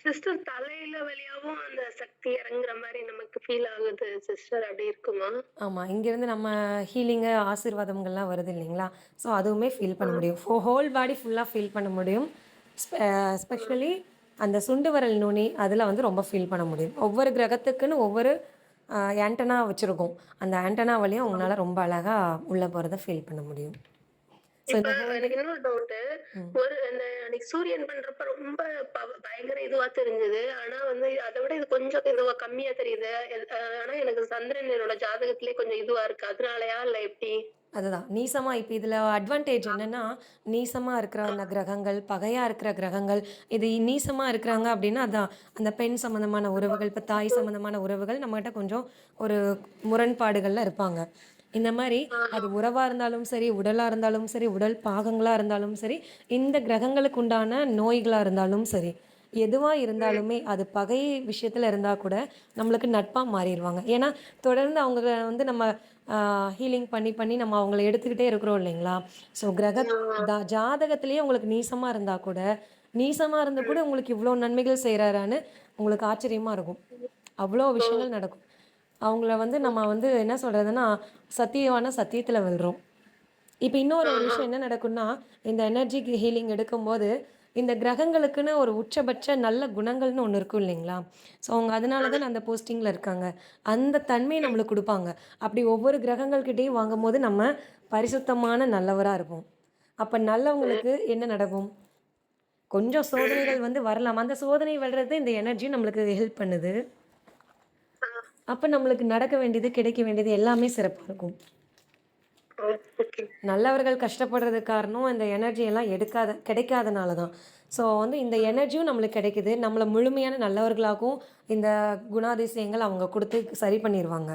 சிஸ்டர், தலையில வழியாவும் அந்த சக்தி இறங்குற மாதிரி நமக்கு ஃபீல் ஆகுது சிஸ்டர், அப்படி இருக்குமா? ஆமாம், இங்கேருந்து நம்ம ஹீலிங்கு ஆசீர்வாதங்கள்லாம் வருது இல்லைங்களா? ஸோ அதுவுமே ஃபீல் பண்ண முடியும். ஹோல் பாடி ஃபுல்லாக ஃபீல் பண்ண முடியும். எஸ்பெஷலி அந்த சுண்டு விரல் நுனி அதில் வந்து ரொம்ப ஃபீல் பண்ண முடியும். ஒவ்வொரு கிரகத்துக்குன்னு ஒவ்வொரு ஆண்டனா வச்சுருக்கோம். அந்த ஆண்டனா வழியாக உங்களால் ரொம்ப அழகாக உள்ளே போகிறத ஃபீல் பண்ண முடியும். இப்ப எனக்கு இன்னொரு டவுட். ஒரு அந்த அன்னைக்கு சூரியன் பண்றப்ப ரொம்ப பயங்கர இதுவா தெரிஞ்சது. ஆனா வந்து அதை விட இது கொஞ்சம் இதுவா கம்மியா தெரியுது. ஆனா எனக்கு சந்திரன் என்னோட ஜாதகத்திலே கொஞ்சம் இதுவா இருக்கு. அதனாலயா இல்ல எப்படி? அதுதான் நீசமாக. இப்போ இதில் அட்வான்டேஜ் என்னென்னா, நீசமாக இருக்கிற அந்த கிரகங்கள், பகையாக இருக்கிற கிரகங்கள், இது நீசமாக இருக்கிறாங்க அப்படின்னா அதான் அந்த பெண் சம்மந்தமான உறவுகள், இப்போ தாய் சம்மந்தமான உறவுகள் நம்மகிட்ட கொஞ்சம் ஒரு முரண்பாடுகளில் இருப்பாங்க. இந்த மாதிரி அது உறவாக இருந்தாலும் சரி, உடலாக இருந்தாலும் சரி, உடல் பாகங்களாக இருந்தாலும் சரி, இந்த கிரகங்களுக்கு உண்டான நோய்களாக இருந்தாலும் சரி, எதுவாக இருந்தாலுமே அது பகை விஷயத்தில் இருந்தால் கூட நம்மளுக்கு நட்பாக மாறிடுவாங்க. ஏன்னா தொடர்ந்து அவங்க வந்து நம்ம ஹீலிங் பண்ணி பண்ணி நம்ம அவங்கள எடுத்துக்கிட்டே இருக்கிறோம் இல்லைங்களா? ஸோ ஜாதகத்திலேயே உங்களுக்கு நீசமாக இருந்தால் கூட நீசமாக இருந்து கூட உங்களுக்கு இவ்வளோ நன்மைகள் செய்கிறாரான்னு உங்களுக்கு ஆச்சரியமாக இருக்கும். அவ்வளோ விஷயங்கள் நடக்கும். அவங்கள வந்து நம்ம வந்து என்ன சொல்கிறதுன்னா சத்தியமான சத்தியத்தில் வெல்றோம். இப்போ இன்னொரு ஒரு விஷயம் என்ன நடக்கும்னா, இந்த எனர்ஜி ஹீலிங் எடுக்கும்போது, இந்த கிரகங்களுக்குன்னு ஒரு உச்சபட்ச நல்ல குணங்கள்னு ஒண்ணு இருக்கும் இல்லைங்களா? ஸோ அவங்க அதனால தானே அந்த போஸ்டிங்கில இருக்காங்க. அந்த தன்மைய நம்மளுக்கு குடுப்பாங்க. அப்படி ஒவ்வொரு கிரகங்கள்கிட்டயும் வாங்கும்போது நம்ம பரிசுத்தமான நல்லவரா இருப்போம். அப்ப நல்லவங்களுக்கு என்ன நடக்கும்? கொஞ்சம் சோதனைகள் வந்து வரலாம். அந்த சோதனை வர்றது இந்த எனர்ஜி நம்மளுக்கு ஹெல்ப் பண்ணுது. அப்ப நம்மளுக்கு நடக்க வேண்டியது, கிடைக்க வேண்டியது எல்லாமே சிறப்பா இருக்கும். ஓகே. நல்லவர்கள் கஷ்டப்படுறதுக்கு காரணம் இந்த எனர்ஜி எல்லாம் கிடைக்காதனால தான். ஸோ வந்து இந்த எனர்ஜியும் நம்மளுக்கு கிடைக்குது. நம்மள முழுமையான நல்லவர்களாகவும் இந்த குணாதிசயங்கள் அவங்க குடுத்து சரி பண்ணிருவாங்க.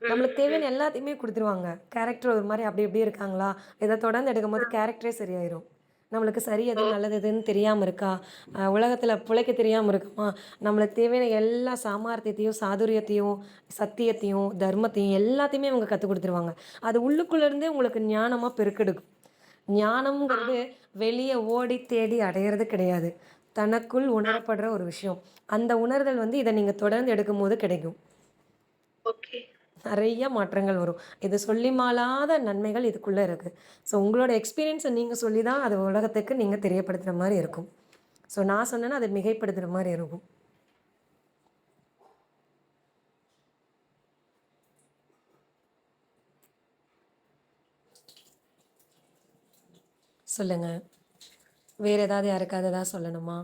நம்மளுக்கு தேவையான எல்லாத்தையுமே குடுத்துருவாங்க. கேரக்டர் ஒரு மாரி அப்படி இப்படி இருக்காங்களா? இத தொடர்ந்து எடுக்கும்போது கேரக்டரே சரியாயிரும். நம்மளுக்கு சரி எது, நல்லது எதுன்னு தெரியாம இருக்கா? உலகத்தில பிழைக்க தெரியாம இருக்கோமா? நம்மளுக்கு தேவையான எல்லா சாமர்த்தியத்தையும், சாதுரியத்தையும், சத்தியத்தையும், தர்மத்தையும் எல்லாத்தையுமே அவங்க கத்துக் குடுத்துருவாங்க. அது உள்ளுக்குள்ள இருந்தே உங்களுக்கு ஞானமா பெருக்கெடுக்கும். ஞானம்ங்கிறது வெளிய ஓடி தேடி அடையறது கிடையாது. தனக்குள் உணரப்படுற ஒரு விஷயம். அந்த உணர்தல் வந்து இத நீங்க தொடர்ந்து எடுக்கும்போது கிடைக்கும். ஓகே. நெறைய மாற்றங்கள் வரும். இது சொல்லி மாளாத நன்மைகள் இதுக்குள்ள இருக்கு. ஸோ உங்களோட எக்ஸ்பீரியன்ஸ நீங்க சொல்லி தான் அது உலகத்துக்கு நீங்க தெரியப்படுத்துற மாரி இருக்கும். ஸோ நான் சொன்னேன்னா, அத மிகைப்படுத்துற மாரி இருக்கும். சொல்லுங்க. வேற ஏதாவது யாருக்காவது ஏதாவது சொல்லணுமா?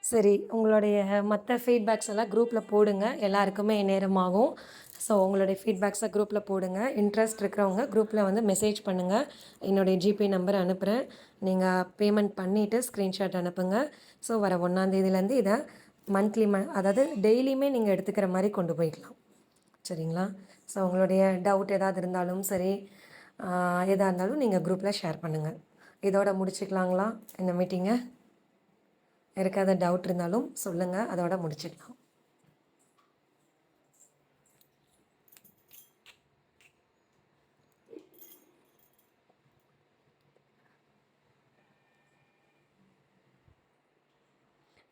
சரி. உங்களுடைய மத்த ஃபீட்பேக்ஸ் எல்லாம் குரூப்ல போடுங்க. எல்லாருக்குமே நேரமாகும். ஸோ உங்களுடைய ஃபீட்பேக்ஸ குரூப்ல போடுங்க. இன்ட்ரெஸ்ட் இருக்கிறவங்க குரூப்ல வந்து மெசேஜ் பண்ணுங்க. என்னுடைய ஜிபே நம்பர் அனுப்புறேன். நீங்க பேமெண்ட் பண்ணிட்டு ஸ்க்ரீன்ஷாட் அனுப்புங்க. ஸோ வர 1ஆம் தேதியிலேருந்து இத மந்த்லி அதாவது டெய்லியுமே நீங்க எடுத்துக்கிற மாரி கொண்டு போய்க்கலாம். சரிங்களா? ஸோ உங்களுடைய டவுட் ஏதாவது இருந்தாலும் சரி, எதா இருந்தாலும் நீங்க குரூப்ல ஷேர் பண்ணுங்க. இதோட முடிச்சுக்கலாங்களா இந்த மீட்டிங்க? யாருக்காவது டவுட் இருந்தாலும் சொல்லுங்க. அதோட முடிச்சுக்கலாம்.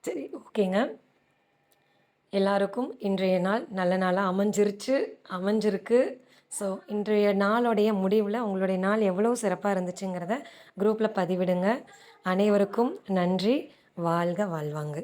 சரி, ஓகேங்க. எல்லாருக்கும் இன்றைய நாள் நல்ல நாளா அமைஞ்சிருக்கு. ஸோ இன்றைய நாளுடைய முடிவுல உங்களுடைய நாள் எவ்வளோ சிறப்பா இருந்துச்சுங்கிறத குரூப்ல பதிவிடுங்க. அனைவருக்கும் நன்றி. வாழ்க வாழ்வாங்கு.